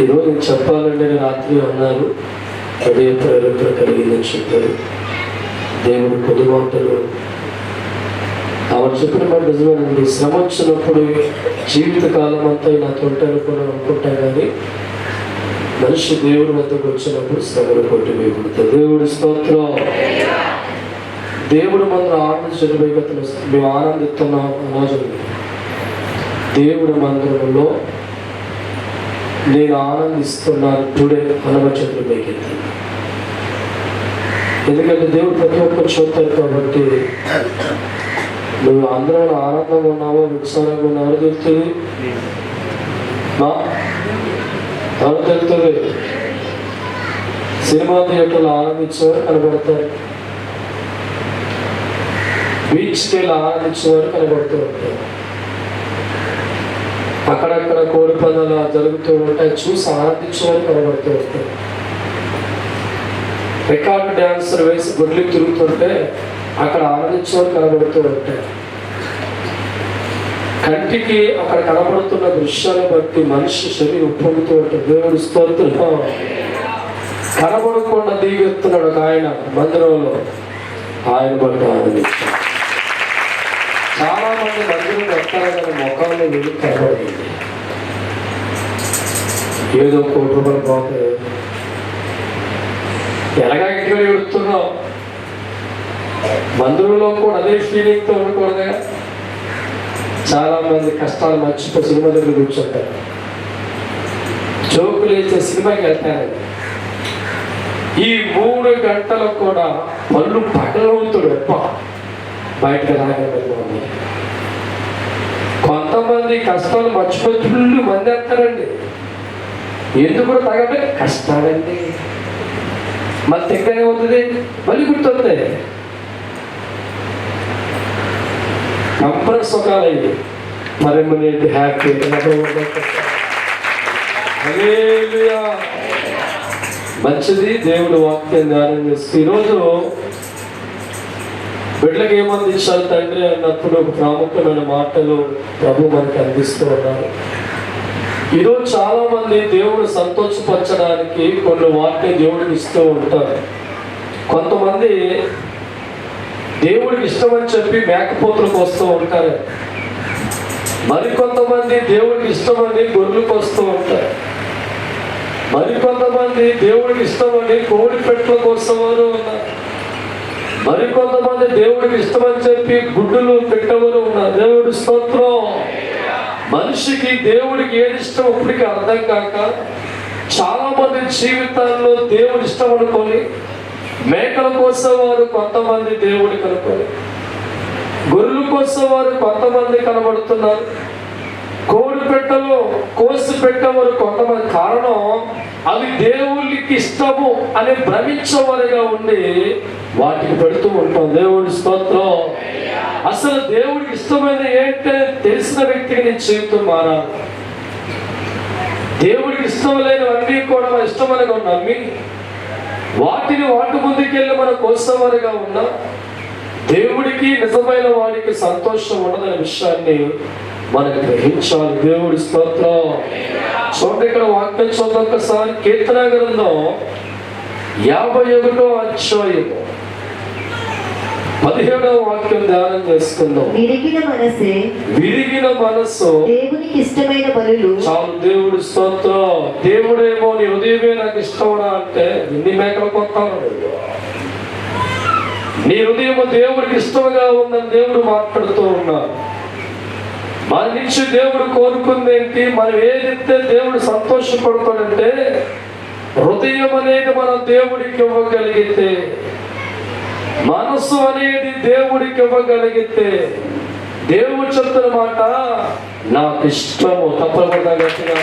ఈరోజు చెప్పాలంటే రాత్రి అన్నారు హృదయ ప్రేరణ కలిగిందని చెప్పారు. దేవుడు కొద్ది మాటలు ఆవిడ చెప్పిన మాట నిజమేనండి. శ్రమ వచ్చినప్పుడు జీవితకాలం అంతా నాతో అనుకుంటా కానీ మనిషి దేవుడి వద్దకు వచ్చినప్పుడు శ్రమను కొట్టివేయబడతాడు. దేవుడి స్తోత్రం. దేవుడు మందిరం ఆనందించడం మేము ఆనందిస్తున్నాం రోజు. దేవుడి మందిరంలో నేను ఆనందిస్తున్నాను టుడే అనవచ్చులు మీకెత్తి. ఎందుకంటే దేవుడు ప్రతి ఒక్కరు చూస్తారు కాబట్టి నువ్వు అందరూ ఆనందంగా ఉన్నావో ఉత్సాహంగా ఉన్నావో తెలుస్తుంది. ఎవరు తెలుస్తుంది? సినిమా థియేటర్లు ఆనందించేవారు కనబడతారు, బీచ్కి వెళ్ళి ఆనందించేవారు కనబడుతూ ఉంటారు, అక్కడక్కడ కోడి పందాలు జరుగుతూ ఉంటాయి చూసి ఆనందించేవారు కనబడుతూ ఉంటారు, రికార్డు డ్యాన్సర్ వేసి గుడ్లకు తిరుగుతుంటే అక్కడ ఆనందించేవారు కనబడుతూ ఉంటాయి. కంటికి అక్కడ కనబడుతున్న దృశ్యాన్ని బట్టి మనిషి శరీరం ఉప్పొంగుతూ ఉంటుంది. దేవుడి స్తోత్రం. కనబడకుండా దిగెత్తున్నాడు ఒక ఆయన మందిరంలో, ఆయన బట్టి ఆనందించాడు. చాలా మంది మందిరం వస్తారు కానీ ముఖంలో వెళ్ళి కనబడుతుంది. ఏదో కోటి రూపాయలు పోతే ఎలాగా ఇంటికి ఎడుతున్నావు. మందిరంలో కూడా అదే ఫీలింగ్తో ఉండకూడదుగా. చాలా మంది కష్టాలు మర్చిపోయి సినిమా దగ్గర కూర్చుంటారు, జోకులు వేసే సినిమాకి వెళ్తారండి. ఈ 3 గంటలకు కూడా పళ్ళు పగలవుతాడు బయటకు రాగలరు. కొంతమంది కష్టాలు మర్చిపోయి ఫుల్ మంది వేస్తారండి. ఎందుకు కూడా తగలే కష్టాలండి. మళ్ళీ తెగ్గనే అవుతుంది, మళ్ళీ గుర్తొస్తాయి. కంప్రెస్ సుఖాలయ్యి మరేమనేది హ్యాపీ. మంచిది. దేవుడు వాక్యం ధ్యానం చేస్తూ ఈరోజు బిడ్డలకు ఏమందించాలి తండ్రి అన్నప్పుడు ఒక ప్రాముఖ్యమైన మాటలు ప్రభు మనకి అందిస్తూ ఉన్నారు. ఈరోజు చాలా మంది దేవుడు సంతోషపరచడానికి కొన్ని వాక్యం దేవుడికి ఇస్తూ ఉంటారు. కొంతమంది దేవుడికి ఇష్టమని చెప్పి మేకపోతులకు వస్తూ ఉంటారు, మరికొంతమంది దేవుడికి ఇష్టమని గొర్రెలకు వస్తూ ఉంటారు, మరికొంతమంది దేవుడికి ఇష్టమని కోడి పెట్టలకు వస్తేవారు ఉన్నారు, మరికొంతమంది దేవుడికి ఇష్టమని చెప్పి గుడ్డులు పెట్టేవారు ఉన్నారు. దేవుడి స్తోత్రం. మనిషికి దేవుడికి ఏది ఇష్టం ఇప్పటికీ అర్థం కాక చాలా మంది జీవితాల్లో దేవుడి ఇష్టం అనుకొని మేకల కోసం వారు కొంతమంది దేవుడి కనుకొని, గొర్రెల కోసం వారు కొంతమంది కనబడుతున్నారు, కోడి పెట్టలో కోసి పెట్టేవారు కొంతమంది. కారణం అవి దేవుడికి ఇష్టము అని భ్రమించేవారుగా ఉండి వాటికి పెడుతూ ఉంటాం. దేవుడి స్తోత్రం. అసలు దేవుడికి ఇష్టమైన ఏంటంటే తెలిసిన వ్యక్తికి నీ జీవితం మారాలి. దేవుడికి ఇష్టం లేనివన్నీ కూడా మన ఇష్టమనిగా నమ్మి వాటి ముందుకెళ్ళి మనం కోసేవారిగా ఉన్నా దేవుడికి నిజమైన వాడికి సంతోషం ఉండదనే విషయాన్ని మనకు గ్రహించాలి. దేవుడి స్తోత్రం. చూడండి, ఇక్కడ వాక్యం చూద్దాం ఒకసారి. కీర్తన గ్రంథం 51వ అధ్యాయం 17వ వాక్యం ధ్యానం చేసుకుందాం. విరిగిన మనస్సు దేవునికి ఇష్టమైన బలులు. చాలు. దేవుడి స్తోత్రం. దేవుడేమో నీ హృదయమే నాకు ఇష్టమా అంటే ఎన్ని మేకలు కొత్తాను. నీ హృదయము దేవుడికి ఇష్టంగా ఉందని దేవుడు మాట్లాడుతూ ఉన్నాడు. మన నుంచి దేవుడు కోరుకుంది ఏంటి? మనం ఏదైతే దేవుడు సంతోషపడతాడంటే హృదయం అనేది మనం దేవుడికి ఇవ్వగలిగితే, మనస్సు అనేది దేవుడికి ఇవ్వగలిగితే, దేవుడు చెప్తున్న మాట నాకు ఇష్టము. తప్పకుండా గట్టిగా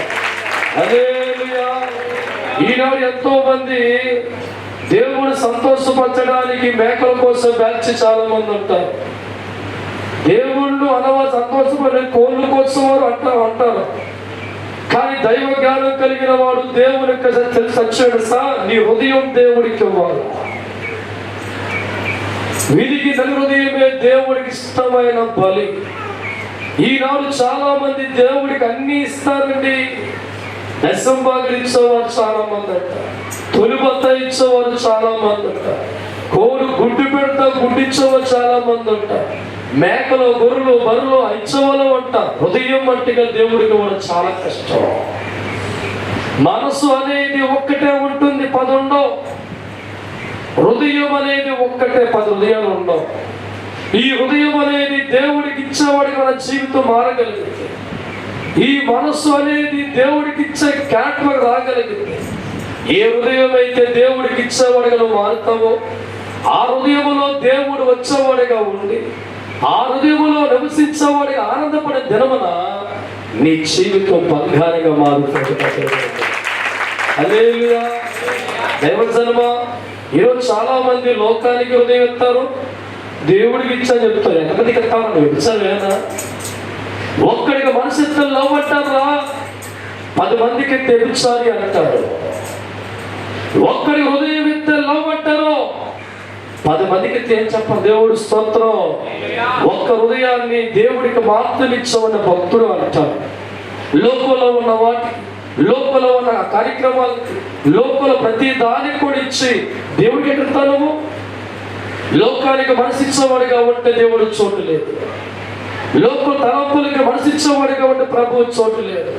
హల్లెలూయా. ఈనాడు ఎంతో మంది దేవుడు సంతోషపరచడానికి మేకల కోసం బ్యాచ్ చాలా మంది ఉంటారు. దేవుళ్ళు సంతోషపడే కోళ్ళ కోసం వారు అంటారు. కానీ దైవ జ్ఞానం కలిగిన వాడు దేవునికి సచ్చాడు సార్, నీ హృదయం దేవుడికి ఇవ్వాలి. విరిగి హృదయమే దేవుడికి ఇష్టమైన బలి. ఈనాడు చాలా మంది దేవుడికి అన్ని ఇస్తారండి, దశంభాగాలు ఇచ్చేవారు చాలా మంది అంట, తొలి బత్త ఇచ్చేవారు చాలా మంది అంట, కోరు గుడ్డు పెడతా గుడ్డిచ్చేవారు చాలా మంది అంట, మేకలు గొర్రెలు బర్రెలు ఇచ్చేవాళ్ళు అంట. హృదయం అంటేగా దేవుడికి కూడా చాలా కష్టం. మనసు అనేది ఒక్కటే ఉంటుంది, 10 ఉండవు. హృదయం అనేది ఒక్కటే, 10 హృదయాలు ఉండవు. ఈ హృదయం అనేది దేవుడికి ఇచ్చేవాడికి మన జీవితం మారగలిగింది. ఈ మనస్సు అనేది దేవుడికి ఇచ్చే క్యారెక్టర్ రాగలిగింది. ఏ హృదయం అయితే దేవుడికి ఇచ్చేవాడిగా నువ్వు మారుతావో ఆ హృదయంలో దేవుడు వచ్చేవాడిగా ఉండి ఆ హృదయంలో నివసించేవాడిగా ఆనందపడే దినమున నీ జీవితం బంగారంగా మారుతుంది. హల్లెలూయా. దైవజనమ, ఈరోజు చాలా మంది లోకానికి హృదయం ఇస్తారు, దేవుడికి ఇచ్చా చెప్తారు. ఎంతమందికి ఇస్తావు? నువ్వు ఇచ్చావేనా? ఒక్కడికి మనసు ఇస్తే లవ్ అంటారా, 10 మందికి తెప్పించాలి అంటారు. ఒక్కడి హృదయం ఇస్తే లవ్ అంటారు, 10 మందికి ఏం చెప్పరు. దేవుడు స్తోత్రం. ఒక్క హృదయాన్ని దేవుడికి మాత్రం ఇచ్చామన్న భక్తుడు అంటారు. లోకంలో ఉన్న వాటికి, లోకంలో ఉన్న కార్యక్రమాలకి, లోపల ప్రతి దానికి కూడా ఇచ్చి దేవుడికి ఎక్కడతాను. లోకానికి మనసిచ్చేవాడిగా ఉంటే దేవుడు చోటు లేదు. లోక తలంపులకి మనసిచ్చేవాడిగా ఉంటే ప్రభువు చోటు లేదు.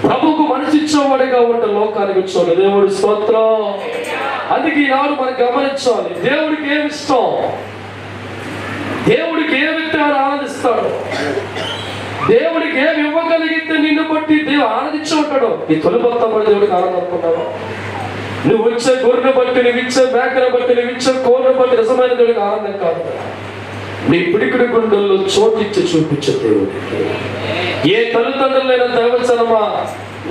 ప్రభుకు మనసిచ్చేవాడిగా ఉంటే లోకానికి చోటు. దేవుడి స్తోత్రం. అందుకే ఈనాడు మనం గమనించాలి, దేవుడికి ఏమి ఇష్టం, దేవుడికి ఏమిస్తే ఆయన ఆనందిస్తాడు. దేవుడికి ఏమి ఇవ్వగలిగితే నిన్ను బట్టి దేవుడు ఆనందించి ఉంటాడు. ఈ తొలి భక్త పడి దేవుడికి ఆనందం అనుకున్నావు. నువ్వు ఇచ్చే గొర్రెను బట్టి, నువ్వు ఇచ్చే మేకను బట్టి, నువ్వు ఇచ్చే కోరును బట్టి నిజమైన దేవుడికి ఆనందం కాదు. నీ పిడికిడి గుండెల్లో చోటిచ్చి చూపించే దేవుడికి. ఏ తల్లిదండ్రులైన దైవజనమా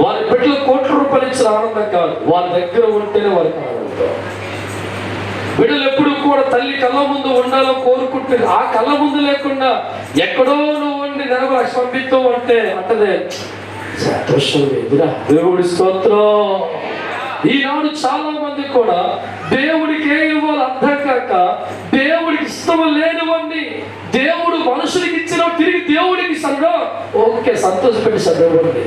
వారి బిడ్డలు కోట్ల రూపాయలు ఇచ్చిన ఆనందం కాదు, వారి దగ్గర ఉంటేనే వారికి ఆనందం. బిడ్డలు ఎప్పుడు కూడా తల్లి కళ్ళ ముందు ఉండాలని కోరుకుంటుంది. ఆ కళ్ళ ముందు లేకుండా ఎక్కడో నువ్వు ఉండి నెలకు పంపిస్తూ అంటే అంటదే సంతోషం లేదురా. దేవుడి స్తోత్రం. ఈనాడు చాలా మంది కూడా దేవుడికి ఏ ఇవ్వాలి అర్థం కాక దేవుడికి ఇష్టం లేనివన్నీ దేవుడు మనుషులకి ఇచ్చిన తిరిగి దేవుడికి సంగా ఓకే సంతోషపెట్టి చదవండి.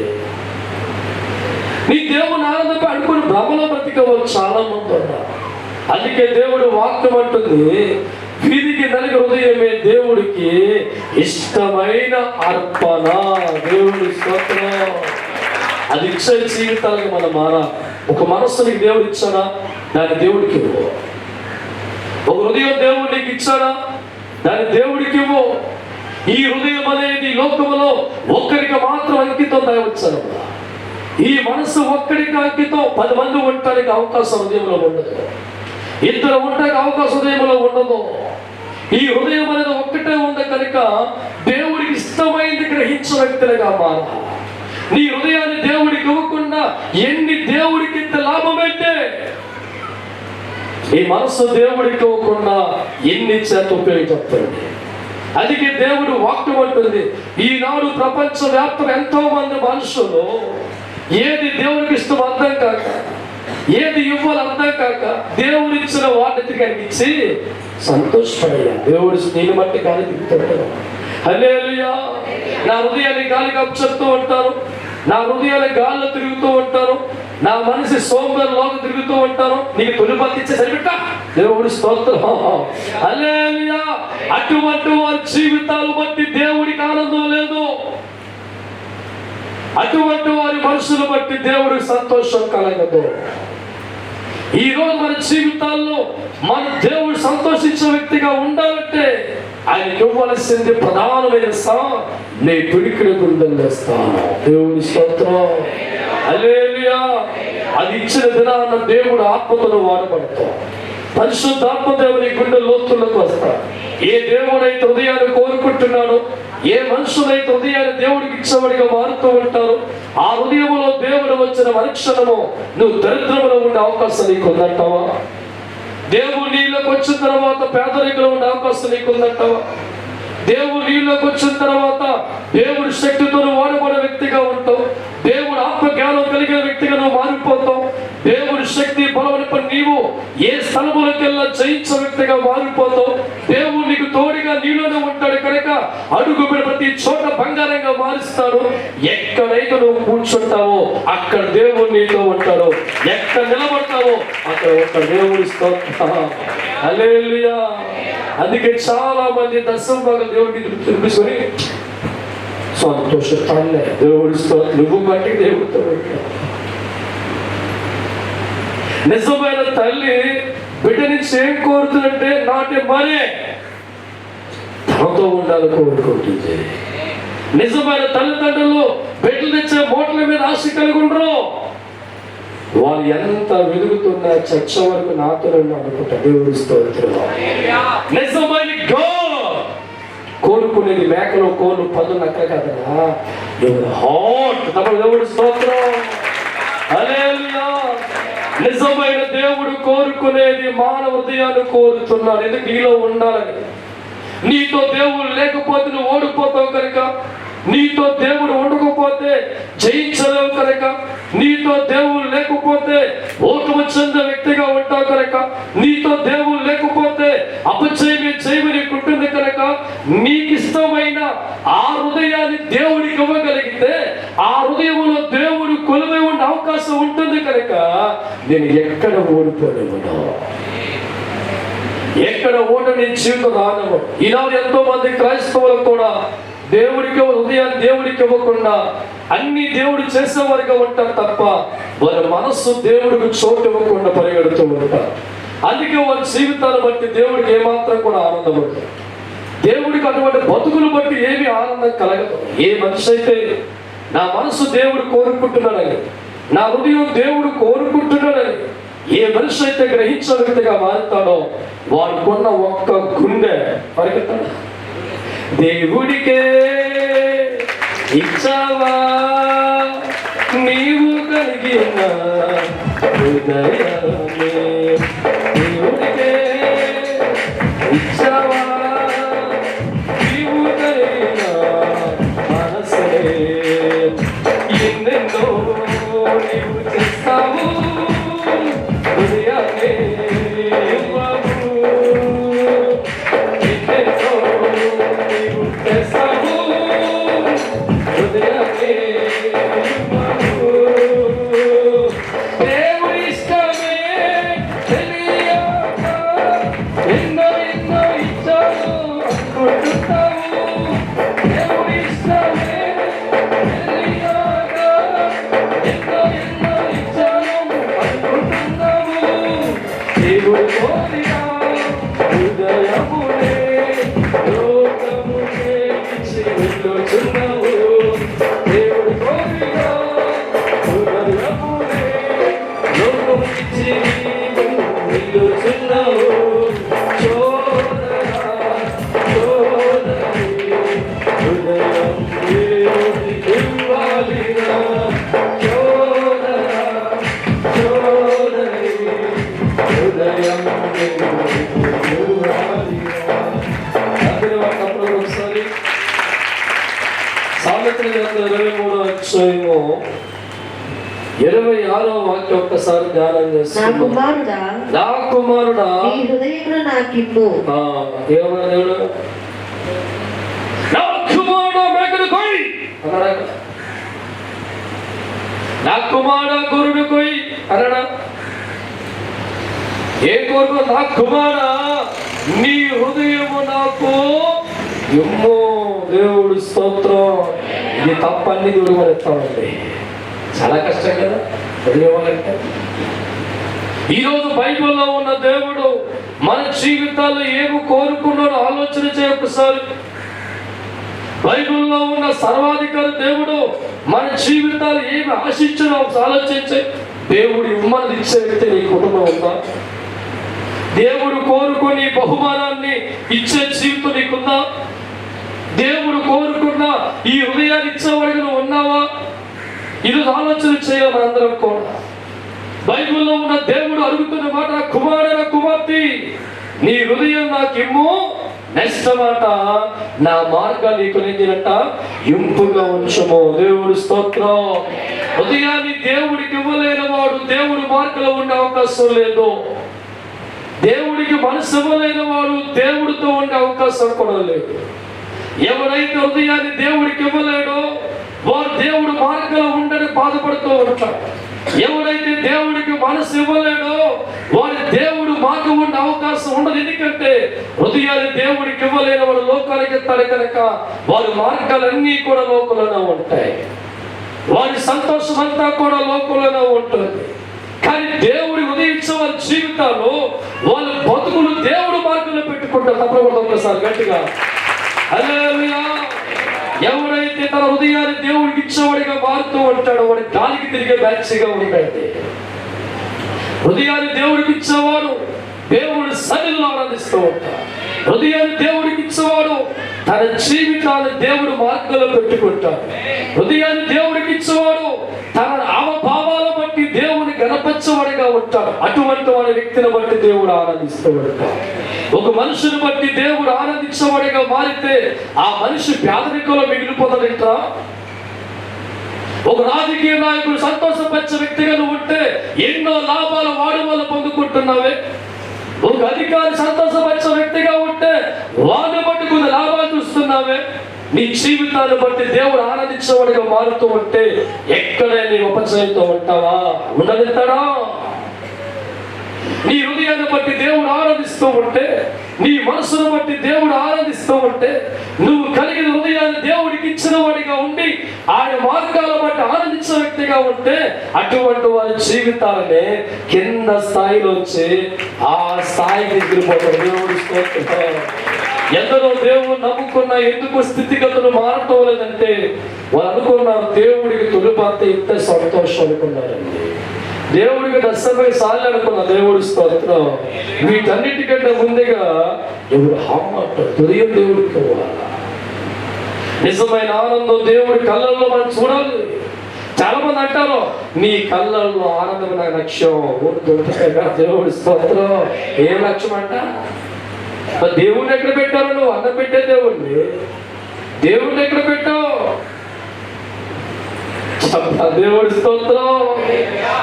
నీ దేవుని ఆనందపై అనుకుని భ్రమలో బ్రతికవచ్చు చాలా మంది ఉన్నారు. అందుకే దేవుడు వాక్యం అంటుంది, వీరికి నలుగు హృదయమే దేవుడికి ఇష్టమైన అర్పణ. దేవుడి స్తోత్రం. అది ఇచ్చే జీవితాలకు మనం మారా. ఒక మనస్సునికి దేవుడు ఇచ్చాడా, దాన్ని దేవుడికి ఇవ్వు. ఒక హృదయం దేవుడు నీకు ఇచ్చాడా, దాన్ని దేవుడికి ఇవ్వు. ఈ హృదయం అనేది లోకములో ఒక్కరికి మాత్రం అంకితం దయవచ్చాను. ఈ మనస్సు ఒక్కడికి అంకితం 10 మంది ఉండటానికి అవకాశం హృదయంలో ఉండదు, 2 ఉండటానికి అవకాశం హృదయంలో ఉండదు. ఈ హృదయం అనేది ఒక్కటే ఉంది కనుక దేవుడికి ఇష్టమైంది గ్రహించిన వ్యక్తులుగా మారాలి. నీ హృదయాన్ని దేవుడికి ఇవ్వకుండా ఎన్ని దేవుడికి ఇంత లాభం అయితే ఈ మనసు దేవుడికి ఇవ్వకుండా ఎన్ని చేత ఉపయోగపడుతుంది. అందుకే దేవుడు వాక్యం అంటుంది, ఈనాడు ప్రపంచ వ్యాప్తంగా ఎంతో మంది మనుషులు ఏది దేవుడికి ఇష్టం అర్థం కాక, ఏది ఇవ్వాలి అర్థం కాక దేవుడు ఇచ్చిన వాటికి ఇచ్చి సంతోషపడయ్యా. దేవుడు నేను మట్టి గాలి దిగుతాడు. హల్లెలూయా. నా హృదయాన్ని గాలిగా చెప్తూ ఉంటాను, నా హృదయాన్ని గాల్లో తిరుగుతూ ఉంటాను, నా మనసు సోమవారంలోకి తిరుగుతూ ఉంటాను. నీకు తొలిపత్తి ఇచ్చే సరిపెట్ట. దేవుడి స్తోత్రం. హల్లెలూయా. అటువంటి వారి జీవితాలు బట్టి దేవుడికి ఆనందం లేదు, అటువంటి వారి మనసును బట్టి దేవుడికి సంతోషం కలగదు. ఈ రోజు మన జీవితాల్లో మన దేవుడు సంతోషించే వ్యక్తిగా ఉండాలంటే ఆయనకి ఇవ్వవలసింది ప్రధానమైన నీ పిడికిడి గుండెలు వేస్తాను. దేవుడి స్తోత్రం. హల్లెలూయా. అది ఇచ్చిన దినాన్న దేవుడు ఆత్మతో వాడబడతాం. పరిశుద్ధాత్మ దేవుని గుండె లోతులకు వస్తా. ఏ దేవుడైతే హృదయాన్ని కోరుకుంటున్నాడో, ఏ మనుషులైతే హృదయాన్ని దేవుడికి ఇచ్చేవాడిగా మారుతూ ఉంటారో ఆ హృదయంలో దేవుడు వచ్చిన మరుక్షణము నువ్వు దరిద్రములో ఉండే అవకాశం నీకు ఉందంటావా? దేవుడు నీళ్ళకి వచ్చిన తర్వాత పేదరికంలో ఉండే అవకాశం నీకు ఉందంటావా? దేవుడు నీళ్ళకి వచ్చిన తర్వాత దేవుడి శక్తితో వాడబడే వ్యక్తిగా ఉంటావు. దేవుడు ఆత్మజ్ఞానం కలిగిన వ్యక్తిగా నువ్వు మారిపోతావు. దేవుడి శక్తి బలపడి నీవు ఏ స్థలములకెల్లా జయించే వ్యక్తిగా మారిపోతావు. దేవుడు నీకు తోడుగా నీలోనే ఉంటాడు కనుక అడుగు ప్రతి చోట బంగారంగా మారుస్తాడు. ఎక్కడైతే నువ్వు కూర్చుంటావో అక్కడ దేవుడు నీతో ఉంటాడు, ఎక్కడ నిలబడతావో అక్కడ ఒక దేవుడు స్తోత్రం. హల్లెలూయా. అందుకే చాలా మంది దశమ భాగం దేవుడికి తినిపించుకొని సంతోషపడలే. దేవుడి స్తోత్రం. నువ్వు బట్టి దేవుడితో ఉంటావు. నిజమైన తల్లి బిడ్డ నుంచి ఏం కోరుతుందంటే నాటి మరే తనతో ఉండాలని కోరుకుంటుంది. నిజమైన తల్లిదండ్రులు బిడ్డలు తెచ్చే మోట్ల మీద ఆశ కలిగి ఉండరు. వాళ్ళు ఎంత వెలుగుతున్నా చచ్చ వరకు నాతో అనుకుంటా. దేవుడి స్తోత్రం. నిజమైన కోరుకునేది మేకలు, కోళ్ళు, పదులు అక్కడ కదా. దేవుడు హాట్ తమ దేవుడి స్తోత్రం. హల్లెలూయా. నిజమైన దేవుడు కోరుకునేది మానవ హృదయాన్ని కోరుతున్నాడు. ఎందుకు నీలో ఉండాలని. నీతో దేవుడు లేకపోతే నువ్వు ఓడిపోతావు కనుక, నీతో దేవుడు ఉండకపోతే జయించలేవు కనుక, నీతో దేవుడు లేకపోతే ఓటమి చెందే వ్యక్తిగా ఉంటావు కనుక, నీతో దేవుడు లేకపోతే అపజయమే జయమని ఉంటుంది కనుక, నీకు ఇష్టమైన ఆ హృదయాన్ని దేవుడికి ఇవ్వగలిగితే ఆ హృదయంలో దేవుడు కొలువై ఉండే అవకాశం ఉంటుంది కనుక నేను ఎక్కడ ఓడిపోలేను, ఎక్కడ ఓటని జీవితం రాను. ఈనాడు ఎంతో మంది క్రైస్తవులకు కూడా దేవుడికి హృదయాన్ని దేవుడికి ఇవ్వకుండా అన్ని దేవుడు చేసేవారిగా ఉంటారు తప్ప వారి మనస్సు దేవుడికి చోటు ఇవ్వకుండా పరిగెడుతూ ఉంటారు. అందుకే వారి జీవితాన్ని బట్టి దేవుడికి ఏమాత్రం కూడా ఆనందం ఉంటుంది. దేవుడికి అటువంటి బతుకులు బట్టి ఏమి ఆనందం కలగదు. ఏ మనిషి అయితే నా మనసు దేవుడు కోరుకుంటున్నాడని, నా హృదయం దేవుడు కోరుకుంటున్నాడని ఏ మనిషి అయితే గ్రహించే వ్యక్తిగా మారుతాడో వాడుకున్న ఒక్క గుండె పరిగెత్తాడు. దేవుడికే ఇచ్చావా నీవు కలిగిన హృదయాన్ని, దేవుడికే ఇచ్చావా నీవు కలిగిన మనసే, ఎన్నెన్నో నీవు చేస్తావు హృదయాన్ని ఇవ్వవు, ఎన్నెన్నో నీవు చేస్తావు హృదయాన్ని ఇవ్వవు. దేవుడి ఇష్టమే తెలియక ఎన్నో ఎన్నో ఇచ్చాను అనుకుంటున్నావు. దేవుడి ఇష్టమే తెలియక ఎన్నో ఎన్నో ఇచ్చాను అనుకుంటున్నావు. దేవుడు కోరిన హృదయమునే లోకమునే ఇచ్చి వెళ్ళుచున్నావు. దేవుడు కోరిన హృదయమునే లోకము ఇచ్చి వెళ్ళుచున్నావు. చోదరా చోదరి హృదయం దేవుడికి ఇవ్వాలిరా. చోదరా చోదరి హృదయం దేవుడికి ఇవ్వాలిరా. అందులో అప్పుడు ఒకసారి సామెతల గ్రంథం 23వ అధ్యాయము 26వ వాక్యం ఒక్కసారి ధ్యానం నా చేస్తున్నాం. కుమారుడా నా కుమారుడా నీ హృదయంలో నాకిమ్ము. ఏమన్నా దేవుడు నా కుమారుడా మేకను కొయ్ అన్నాడా? నా కుమారుడా గొర్రెను కొయ్ అన్నాడా? ఏ కోరుకో? నా కుమారా నీ హృదయము నాకు ఇమ్ము. దేవుడు స్తోత్రం. ఇది తప్పన్ని దేవుడు మనం ఎత్తామండి. చాలా కష్టం కదా హృదయమంటే. ఈరోజు బైబిల్లో ఉన్న దేవుడు మన జీవితాల్లో ఏమి కోరుకున్నాడో ఆలోచన చేయ ఒకసారి. బైబిల్లో ఉన్న సర్వాధికారి దేవుడు మన జీవితాలు ఏమి ఆశించాడో ఆలోచించే. దేవుడు ఇమ్మని ఇచ్చే వ్యక్తి నీ కుటుంబం ఉందా? దేవుడు కోరుకొని బహుమానాన్ని ఇచ్చే జీవితం నీకుందా? దేవుడు కోరుకున్న ఈ హృదయాన్ని ఇచ్చేవాడిగా నువ్వు ఉన్నావా? ఈరోజు ఆలోచన చేయాలి మనందరం కూడా. బైబిల్లో ఉన్న దేవుడు అడుగుతున్న మాట, కుమారుడ కుమార్తె నీ హృదయం నాకు ఇమ్ము. నెక్స్ట్ మాట, నా మార్గాన్ని నీకు నిందినట్ట ఇంపుగా ఉంచము. దేవుడు స్తోత్రం. హృదయాన్ని దేవుడికి ఇవ్వలేని వాడు దేవుడు మార్గంలో ఉండే అవకాశం లేదు. దేవుడికి మనసు ఇవ్వలేని వారు దేవుడితో ఉండే అవకాశం కూడా లేదు. ఎవరైతే హృదయాన్ని దేవుడికి ఇవ్వలేడో వారు దేవుడు మార్గంలో ఉండని బాధపడుతూ ఉంటారు. ఎవరైతే దేవుడికి మనసు ఇవ్వలేడో వారి దేవుడు మార్గం ఉండే అవకాశం ఉండదు. ఎందుకంటే హృదయాన్ని దేవుడికి ఇవ్వలేని వాడు లోకానికి ఎత్తాడు కనుక వారి మార్గాలన్నీ కూడా లోకంలోనే ఉంటాయి. వారి సంతోషం అంతా కూడా లోకంలోనే ఉంటుంది. కానీ దేవుడి ఉదయించే వారి జీవితాల్లో వాళ్ళ బతుకులు దేవుడు మార్గంలో పెట్టుకుంటారు. తప్పకుండా ఒకసారి గట్టిగా హల్లెలూయా. ఎవరైతే తన హృదయాన్ని దేవుడికి ఇచ్చేవాడిగా మారుతూ ఉంటాడో వాడి గాలికి తిరిగే బ్యాచ్గా ఉంటాడు. హృదయాన్ని దేవుడికి ఇచ్చేవాడు దేవుడి సన్నిధిలో ఆనందిస్తూ ఉంటాడు. హృదయాన్ని దేవుడికి ఇచ్చేవాడు తన జీవితాన్ని దేవుడు మార్గంలో పెట్టుకుంటాడు. హృదయాన్ని దేవుడికి ఇచ్చేవాడు తన అవభావాల బట్టి దేవుని గణపరచేవాడిగా ఉంటాడు. అటువంటి వాడి వ్యక్తిని బట్టి దేవుడు ఆనందిస్తూ ఉంటాడు. ఒక మనుషుని బట్టి దేవుడు ఆనందించేవాడిగా మారితే ఆ మనిషి పేదరికంలో మిగిలిపోతాడంటా. ఒక రాజకీయ నాయకుడు సంతోషపరిచే వ్యక్తిగా నువ్వు ఉంటే ఎన్నో లాభాలు వాడి వల్ల పొందుకుంటున్నావే. ఒక అధికారి సంతోషపరిచే వ్యక్తిగా ఉంటే వాడిని బట్టి కొన్ని లాభాలు చూస్తున్నావే. నీ జీవితాన్ని బట్టి దేవుడు ఆనందించేవాడిగా మారుతూ ఉంటే ఎక్కడే నీ ఉపచయంతో ఉంటావా? ఉండనిస్తాడా? నీ హృదయాన్ని బట్టి దేవుడు ఆనందిస్తూ ఉంటే, నీ మనసును బట్టి దేవుడు ఆనందిస్తూ ఉంటే, నువ్వు కలిగిన హృదయాన్ని దేవుడికి ఇచ్చిన వాడిగా ఉండి ఆయన మార్గాల బట్టి ఆనందించే వ్యక్తిగా ఉంటే అటువంటి వారి జీవితాలనే కింద స్థాయిలోంచి ఆ స్థాయికి ఎగిరిపోతాడు. దేవుడి స్తోత్రం. ఎందరో దేవుడు నమ్ముకున్న ఎందుకు స్థితిగతులు మారటం లేదంటే వాళ్ళు అనుకున్నారు దేవుడికి తొలిపాత ఇంత సంతోషం అనుకున్నారండి. దేవుడికి 75 సార్లు అనుకున్న దేవుడి స్తోత్రం. వీటన్నిటికంటే ముందుగా ఎవరు హామంటారు హృదయం దేవుడికి ఇవ్వాలి. నిజమైన ఆనందం దేవుడి కళ్ళల్లో మనం చూడాలి. చాలా మంది అంటారు నీ కళ్ళల్లో ఆనందమైన లక్ష్యం దేవుడి స్తోత్రం. ఏం లక్ష్యం అంట? దేవుడిని ఎక్కడ పెట్టారు? నువ్వు అన్నం పెట్టే దేవుడిని ఎక్కడ పెట్టావు? దేవుడి స్తోత్రం.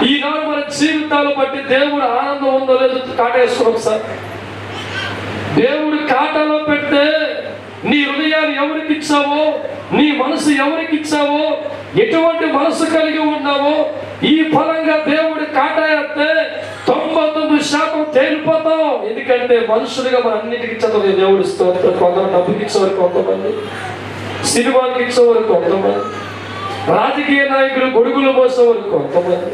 ఈనాడు మన జీవితాలు బట్టి దేవుడు ఆనందం ఉందో లేదో కాటేస్తున్నాం సార్. దేవుడు కాటాలో పెడితే నీ హృదయాన్ని ఎవరికి ఇచ్చావో, నీ మనసు ఎవరికి ఇచ్చావో, ఎటువంటి మనసు కలిగి ఉన్నావో ఈ ఫలంగా దేవుడు కాటాయేస్తే 99% తేలిపోతాం. ఎందుకంటే మనుషులుగా మన అన్నిటికి చదవదు దేవుడి స్తోత్రం. కొంతమంది డబ్బుకి ఇచ్చేవారు, కొంతమంది సినిమాకి ఇచ్చేవారు, కొంతమంది రాజకీయ నాయకులు గొడుగులు మోసేవారు, కొంతమంది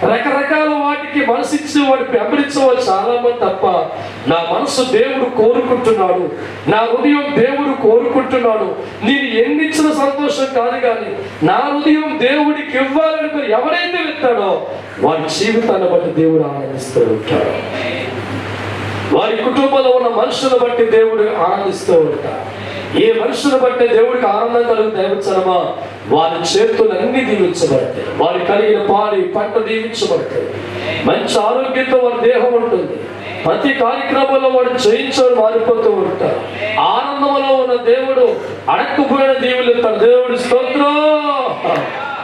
రకరకాల వాటికి మనసు ఇచ్చేవాడు వెంబడించేవాడు చాలా మంది. తప్ప నా మనసు దేవుడు కోరుకుంటున్నాడు, నా హృదయం దేవుడు కోరుకుంటున్నాడు, నేను ఎన్ని ఇచ్చిన సంతోషం కాదు కానీ నా హృదయం దేవుడికి ఇవ్వాలనుకుని ఎవరైతే వెళ్తాడో వారి జీవితాన్ని బట్టి దేవుడు ఆనందిస్తూ ఉంటాడు. వారి కుటుంబంలో ఉన్న మనుషులను బట్టి దేవుడు ఆనందిస్తూ ఉంటాడు. ఏ మనుషులను బట్టి దేవుడికి ఆనందం కలుగుతుంది దైవచనమా వారి చేతులన్నీ దీవించబడతాయి. వారి కలిగిన పాడి పంట దీవించబడతాయి. మంచి ఆరోగ్యంతో వారి దేహం ఉంటుంది. ప్రతి కార్యక్రమంలో వాడు జయించని మారిపోతూ ఉంటారు. ఆనందంలో ఉన్న దేవుడు అడక్కుపోయిన దీవులు తన దేవుడి స్తోత్రం.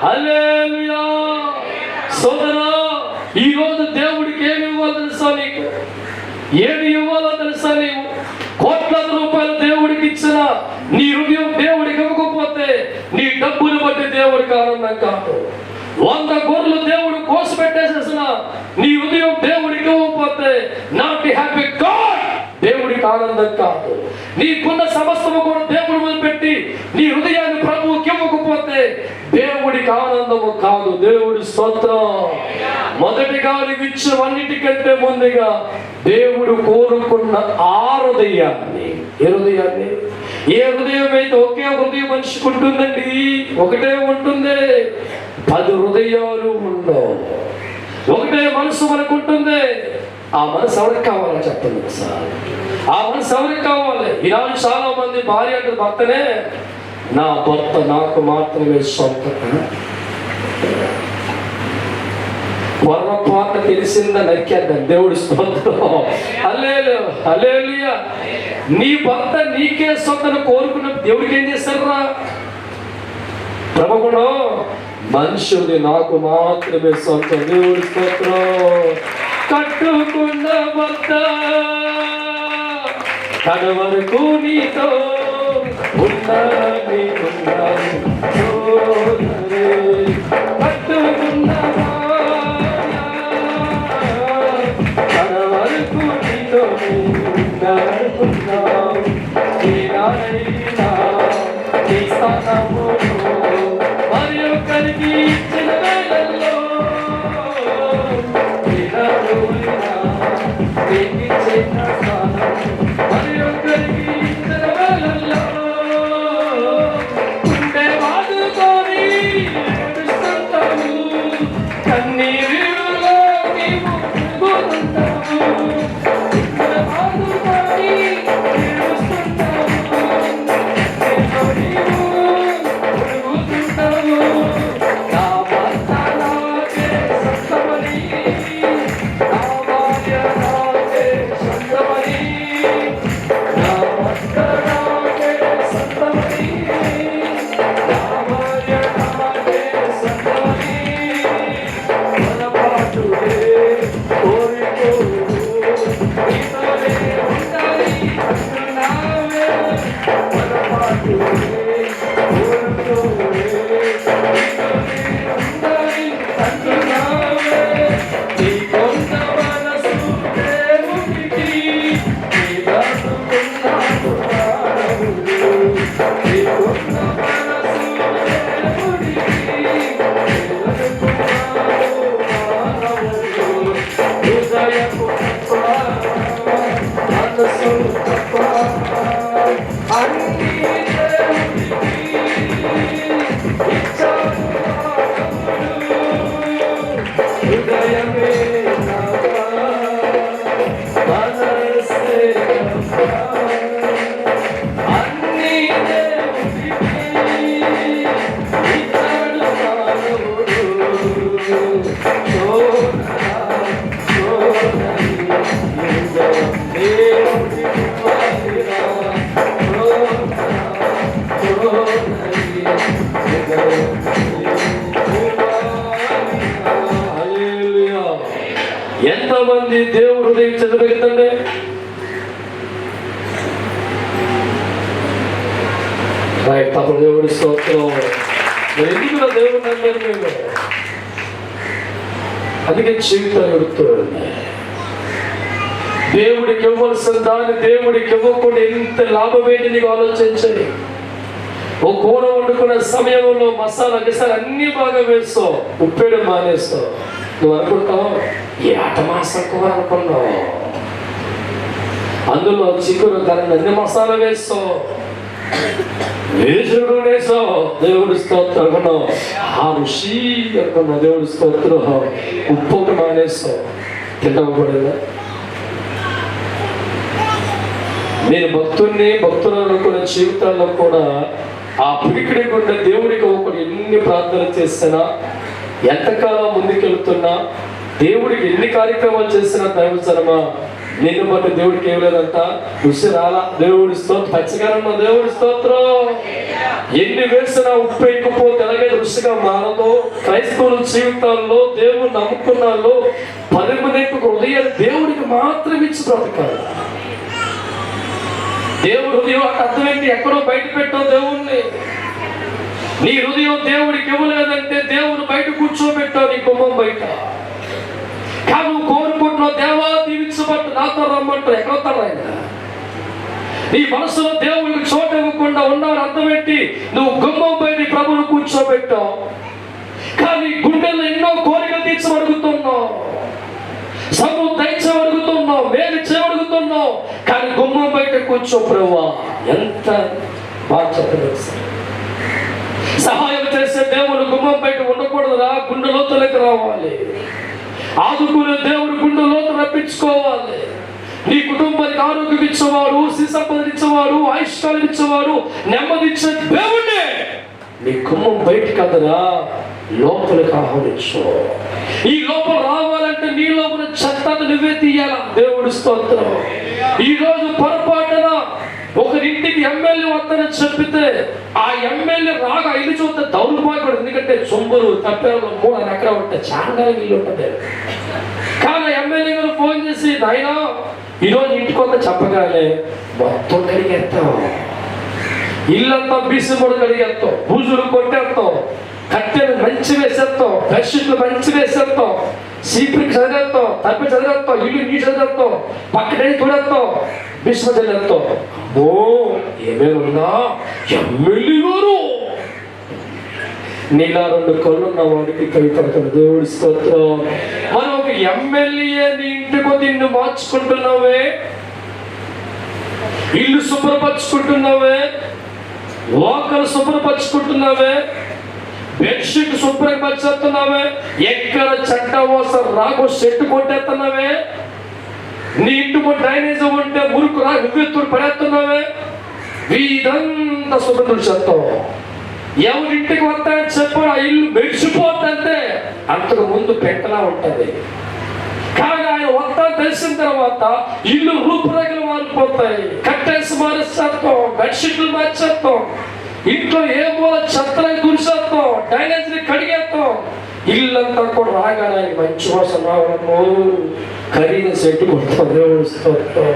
హల్లెలూయా. సోదరా, ఈ రోజు దేవుడికి ఏమి ఇవ్వాలో తెలుసా? నీకు ఏమి ఇవ్వాలో తెలుసా? నీవు కోట్లాది రూపాయలు దేవుడికి ఇచ్చిన నీ హృదయం దేవుడికి ఇవ్వకపోతే నీ డబ్బులు బట్టి దేవుడికి ఆనందం కాదు. 100 గొర్రెలు దేవుడు కోసి పెట్టేసేసిన నీ హృదయం దేవుడికి ఇవ్వకపోతే నాట్ హ్యాపీ గాడ్ దేవుడికి ఆనందం కాదు. నీకున్న సమస్తము కూడా దేవుడి మీద పెట్టి నీ హృదయాన్ని ప్రభువుకి ఇవ్వకపోతే దేవుడికి ఆనందము కాదు. దేవుడి స్తోత్రం. మొదటిగా నీవు ఇచ్చినవన్నిటికంటే ముందుగా దేవుడు కోరుకున్న ఆ హృదయాన్ని. ఏ హృదయాన్ని? ఏ హృదయం అయితే ఒకే హృదయం మనిషికి ఉంటుందండి, ఒకటే ఉంటుంది. 10 హృదయాలు ఉండవు. ఒకటే మనసు మనకు ఉంటుంది. ఆ మనసు ఎవరికి కావాలని చెప్పండి సార్. ఆ మనసు ఎవరికి కావాలి? ఈనాడు చాలా మంది భార్య అంటే భర్తనే నా భర్త నాకు మాత్రమే సొంతం. పొరపాటు తెలిసిందా నరికేద్దాం. దేవుడి స్తోత్రం. హల్లెలూయా. నీ భర్త నీకే సొంతను కోరుకున్న దేవుడికి ఏం చేస్తారా? ప్రభువును మనుషుల్ని నాకు మాత్రమే సొంతం. దేవుడి స్తోత్రం. కట్టుకున్న భర్త తన వరకు నీతో ఉండాలి కట్టుకున్న తన వరకు నీతో ఉండాలనుకున్నావు మరి ఒక్కరికి ఇచ్చిన వేళల్లో మరి ఒక్కరికి ఇచ్చిన వేళల్లో ఉండే వాదుకొని ఏడుస్తుంటావు కన్నీరులో నీవు మునుగుతుంటావు వాదుకొని ఏడుస్తుంటావు నా భర్త నాకే సొంతమని నా భార్య నాకే సొంతమని నా భర్త నాకే సొంతమని నా భార్య నాకే సొంతమని పొరపాటులే కోరికోరు నీతోనే ఉండాలి అంటున్నావే పొరపాటులే ఎంతమంది దేవుడు హృదయం చదివేతండి తప్పుడు దేవుడి స్తోత్రం ఎందుకు దేవుడు నమ్మారు మేము అందుకే జీవితాలు ఎడుతున్నాడు దేవుడికి ఇవ్వాల్సిన దాన్ని దేవుడికి ఇవ్వకుండా ఎంత లాభమేంటి నీకు ఆలోచించండి ఓ కూర వండుకునే సమయంలో మసాలా గిసాలు అన్ని బాగా వేస్తావు ఉప్పేడు మానేస్తావు నువ్వు అనుకుంటావు ఏ ఆట మాసం కూర అనుకున్నావు అందులో చికెన్ కరెంట్ అన్ని మసాలా వేస్తావు వేసుడు వేసావు దేవుడి స్తోత్రం అనుకున్నావు ఆ ఋషి అనుకున్నావు దేవుడి స్తోత్రం ఉప్పు ఒకటి మానేస్తావు తింటకూడదా నేను భక్తులను అనుకున్న జీవితాల్లో కూడా ఆ పిడికిడి గుండె దేవుడికి ఒకటి ఎన్ని ప్రార్థనలు చేసినా ఎంతకాలం ముందుకెళ్తున్నా దేవుడికి ఎన్ని కార్యక్రమాలు చేసినా దైవజనమా నిన్ను బట్టి దేవుడికి ఏం లేదంట రుచి రాలా దేవుడి స్తోత్రం పచ్చగానమ్మా దేవుడి స్తోత్రం ఎన్ని వేసినా ఉప్పు ఎక్కిపోతే ఎలాగే రుచిగా మారదు క్రైస్తవుల జీవితాల్లో దేవుడు నమ్ముకున్నాళ్ళు 10 మందికి హృదయం దేవుడికి మాత్రం ఇచ్చి బ్రతకాలి దేవుడు హృదయం అంటే అర్థం ఏంటి ఎక్కడో బయట పెట్టావు దేవుణ్ణి నీ హృదయం దేవుడికి ఇవ్వలేదంటే దేవుడు బయట కూర్చోబెట్టావు నీ కుమ్మం బయట కానీ నువ్వు కోరుకుంటున్నావు దేవా దీవించబట్టు నాతో రమ్మంటావు ఎక్కడవుతాడు ఆయన నీ మనసులో దేవుడికి చోటు ఇవ్వకుండా ఉన్నావు అర్థం ఏంటి నువ్వు గుమ్మం బయట ప్రభువును కూర్చోబెట్టావు కానీ గుండెల్లో ఎన్నో కోరికలు తీర్చబడుగుతున్నావు సము దయచబడుగుతున్నావు మేలు చేయబడుగుతున్నావు కానీ గుమ్మం బయట కూర్చో ప్రభువా ఎంత బాధ్యత సహాయం చేసే దేవుడు గుమ్మం బయట ఉండకూడదురా గుండె లోతులకు రావాలి ఆదుకునే దేవుడు గుండె లోతు రప్పించుకోవాలి నీ కుటుంబానికి ఆరోగ్యం ఇచ్చేవాడు సంపదలు ఇచ్చేవాడు ఆయుష్కాలం ఇచ్చేవాడు నెమ్మది ఇచ్చే దేవుడే నీ గుమ్మం బయట కదరా లోపలికి ఆహ్వానించు ఈ లోపల రావాలంటే నీ లోపల చెత్తను నువ్వే తీయాలా దేవుడి స్తోత్రం ఈ రోజు పొరపాటున ఒకరింటికి ఎమ్మెల్యే వస్తానని చెప్పితే ఆ ఎమ్మెల్యే రాగా ఇల్లు చూస్తే దౌర్భాగ్యుడు ఎందుకంటే సొంబరు తప్పేళ్ళు 3 ఎకరాలు ఉంటాయి చాలా ఇల్లు ఉంటుంది కానీ ఎమ్మెల్యే గారు ఫోన్ చేసి, నాయనా ఈరోజు ఇంటికి వద్ద చెప్పగానే మొత్తం కడిగేస్తాం, ఇల్లంతా బీసి కూడా కడిగేస్తాం, బూజులు కొట్టేస్తాం, కట్టెలు మంచి వేసేస్తాం, బెడ్షీట్లు మంచి వేసేస్తాం, సీపుకి చదివేస్తాం, తప్పి చదివేస్తాం, ఇల్లు నీ చదివేస్తాం, పక్కనే చూడేస్తాం, భీష్మ చదివేస్తాం. ఓ ఏమేమున్నా ఎమ్మెల్యే గారు నీలా 2 కళ్ళున్న వాడికి కవితలు దేవుడి స్తోత్రం. మనం ఒక ఎమ్మెల్యే నీ ఇంటికి నిన్ను మార్చుకుంటున్నావే, ఇల్లు శుభ్రపరచుకుంటున్నావే, వాకలు శుభ్రపరచుకుంటున్నావే, బెడ్షీట్ శుభ్రపరచుతున్నావే, ఎక్కడ చెడ్డ వాసన రాగో చెట్టు కొట్టేస్తున్నావే, నీ ఇంటికి డ్రైనేజ్ ఉంటే మురుకు రా విద్యుత్తులు పడేస్తున్నావే, వీధంతా శుభ్రం చేస్తావు. ఎవరింటికి వస్తాయని చెప్పాడు ఆ ఇల్లు మెడిసిపోతుంటే అంతకు ముందు పెట్టలా ఉంటది. కానీ ఆయన వస్తా తెలిసిన తర్వాత ఇల్లు రూపురేఖలు మారిపోతాయి, కట్టేసి మారేస్తాం, బెడ్షీట్లు మార్చేస్తాం, ఇంట్లో ఏ మూల చెత్తలని దురిసేస్తాం, డ్రైనేజీని కడిగేస్తాం. ఇల్లంతా కూడా రాగానే ఆయన మంచి వాసన రావడము, ఖరీదు సెట్టు కొడతాం. దేవుడు స్తోత్రం.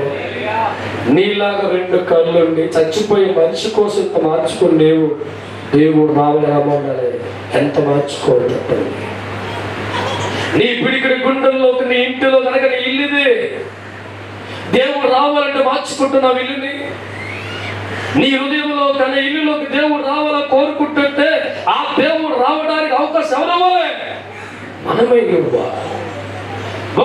నీలాగా 2 కళ్ళుండి చచ్చిపోయే మనిషి కోసం ఇంత మార్చుకుని దేవుడు రామరామని ఎంత మార్చుకోవాలి చెప్పండి. నీ పిడికిడి గుండెల్లోకి, నీ ఇంటిలో కనుక నీ ఇల్లుదే దేవుడు రావాలంటే మార్చుకుంటున్నావు ఇల్లుని. నీ హృదయంలో కానీ ఇల్లులోకి దేవుడు రావాలని కోరుకుంటుంటే ఆ దేవుడు రావడానికి అవకాశం ఎవరవ్వాలి? మనమే ఇవ్వాలి.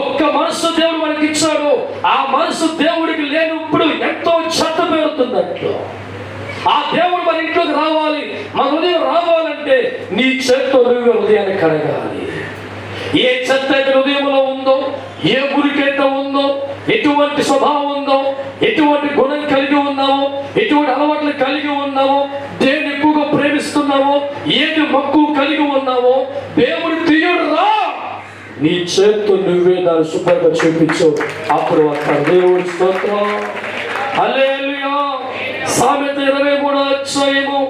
ఒక్క మనసు దేవుడు మనకి ఇచ్చాడు, ఆ మనసు దేవుడికి లేనప్పుడు ఎంతో చెత్త పెరుగుతుంది అంట్లో. ఆ దేవుడు మన ఇంట్లోకి రావాలి, మన హృదయం రావాలంటే నీ చేత్తో నువ్వు హృదయాన్ని కడగాలి. ఏ చెత్త అయితే హృదయంలో ఉందో, ఏ మురికైతే ఉందో, ఎటువంటి స్వభావం ఉందో, ఎటువంటి గుణం కలిగి ఉన్నామో, ఎటువంటి అలవాట్లు కలిగి ఉన్నామో, దేన్ని ఎక్కువగా ప్రేమిస్తున్నామో, ఏది మక్కువ కలిగి ఉన్నామో దేవుడు తీయడు రా. నీ చేత్తో నువ్వే దాన్ని శుభ్రంగా చూపించు, అప్పుడు అక్కడ దేవుడి స్తోత్రం. హల్లెలూయా. సామెత 23వ అధ్యాయము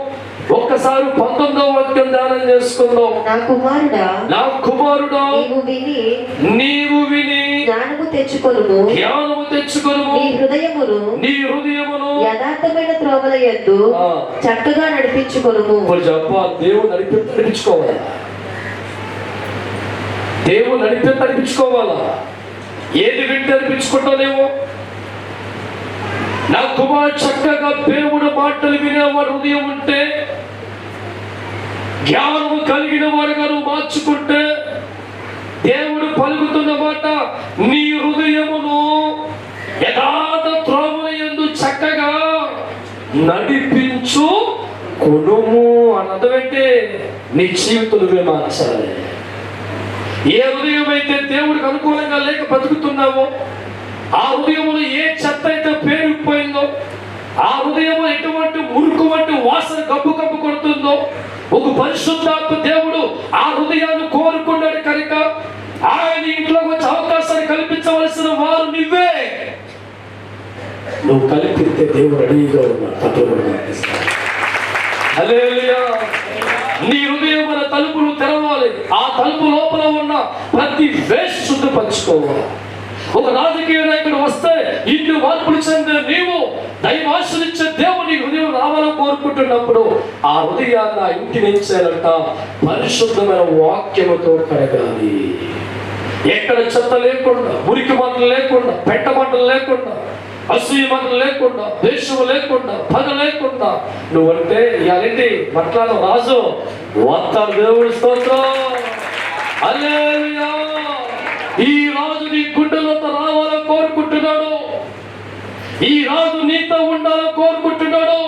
ఒక్కసారి 19వ వాక్యం ధ్యానం చేసుకుందాం. నా కుమారుడా నీవు విని జ్ఞానము తెచ్చుకొనుము, నీ హృదయమును యథార్థమైన త్రోవల యందు చక్కగా నడిపించుకొనుము. దేవుడు నడిపించుకోవాలా? దేవుడు నడిపించుకోవాలా? ఏది వింటే నడిపించుకుంటానేమో. నా కుమారు చక్కగా దేవుడు మాటలు వినేవాడు హృదయం ఉంటే, జ్ఞానము కలిగిన వాడుగా నువ్వు మార్చుకుంటే, దేవుడు పలుకుతున్న మాట నీ హృదయమును యథార్థ త్రోవల యందు చక్కగా నడిపించు కొనుము అన్నదంటే నీ జీవితం నువ్వే మార్చాలి. ఏ హృదయం అయితే దేవుడికి అనుకూలంగా లేక బతుకుతున్నావో, ఆ హృదయంలో ఏ చెత్త అయితే పేరుకుపోయిందో, ఆ హృదయంలో ఎటువంటి మురుకు వంటి వాసన గబ్బు గబ్బు కొడుతుందో, ఒక పరిశుద్ధాత్మ దేవుడు ఆ హృదయాన్ని కోరుకున్నాడు కనుక ఆయన ఇంట్లోకి వచ్చే అవకాశాన్ని కల్పించవలసిన వారు నువ్వే. నువ్వు కల్పిస్తే దేవుడు రెడీగా ఉన్నాడు. హల్లెలూయా. నీ హృదయం మన తలుపులు తెరవాలి, ఆ తలుపు లోపల ఉన్న ప్రతి వేస్ట్ శుద్ధపరచుకోవాలి. ఒక రాజకీయ నాయకుడు వస్తే ఇన్ని మార్పులు చెందిన నీవు దైవాశ్రయించే దేవుని హృదయం రావాలని కోరుకుంటున్నప్పుడు ఆ హృదయాన్ని ఆ ఇంటి నుంచేనంట పరిశుద్ధమైన వాక్యముతో కడగాలి. ఎక్కడ చెత్త లేకుండా, మురికి మాటలు లేకుండా, పెట్ట మాటలు లేకుండా, అసూయ మాటలు లేకుండా, దేశము లేకుండా, పగ లేకుండా నువ్వంటే ఇలాంటి మట్లాల రాజు వస్తాడు. దేవుడి స్తోత్రం. హల్లెలూయా. ఈ రాజు నీ గుండెలతో రావాలని కోరుకుంటున్నాడు. ఈ రాజు నీతో ఉండాలని కోరుకుంటున్నాడు.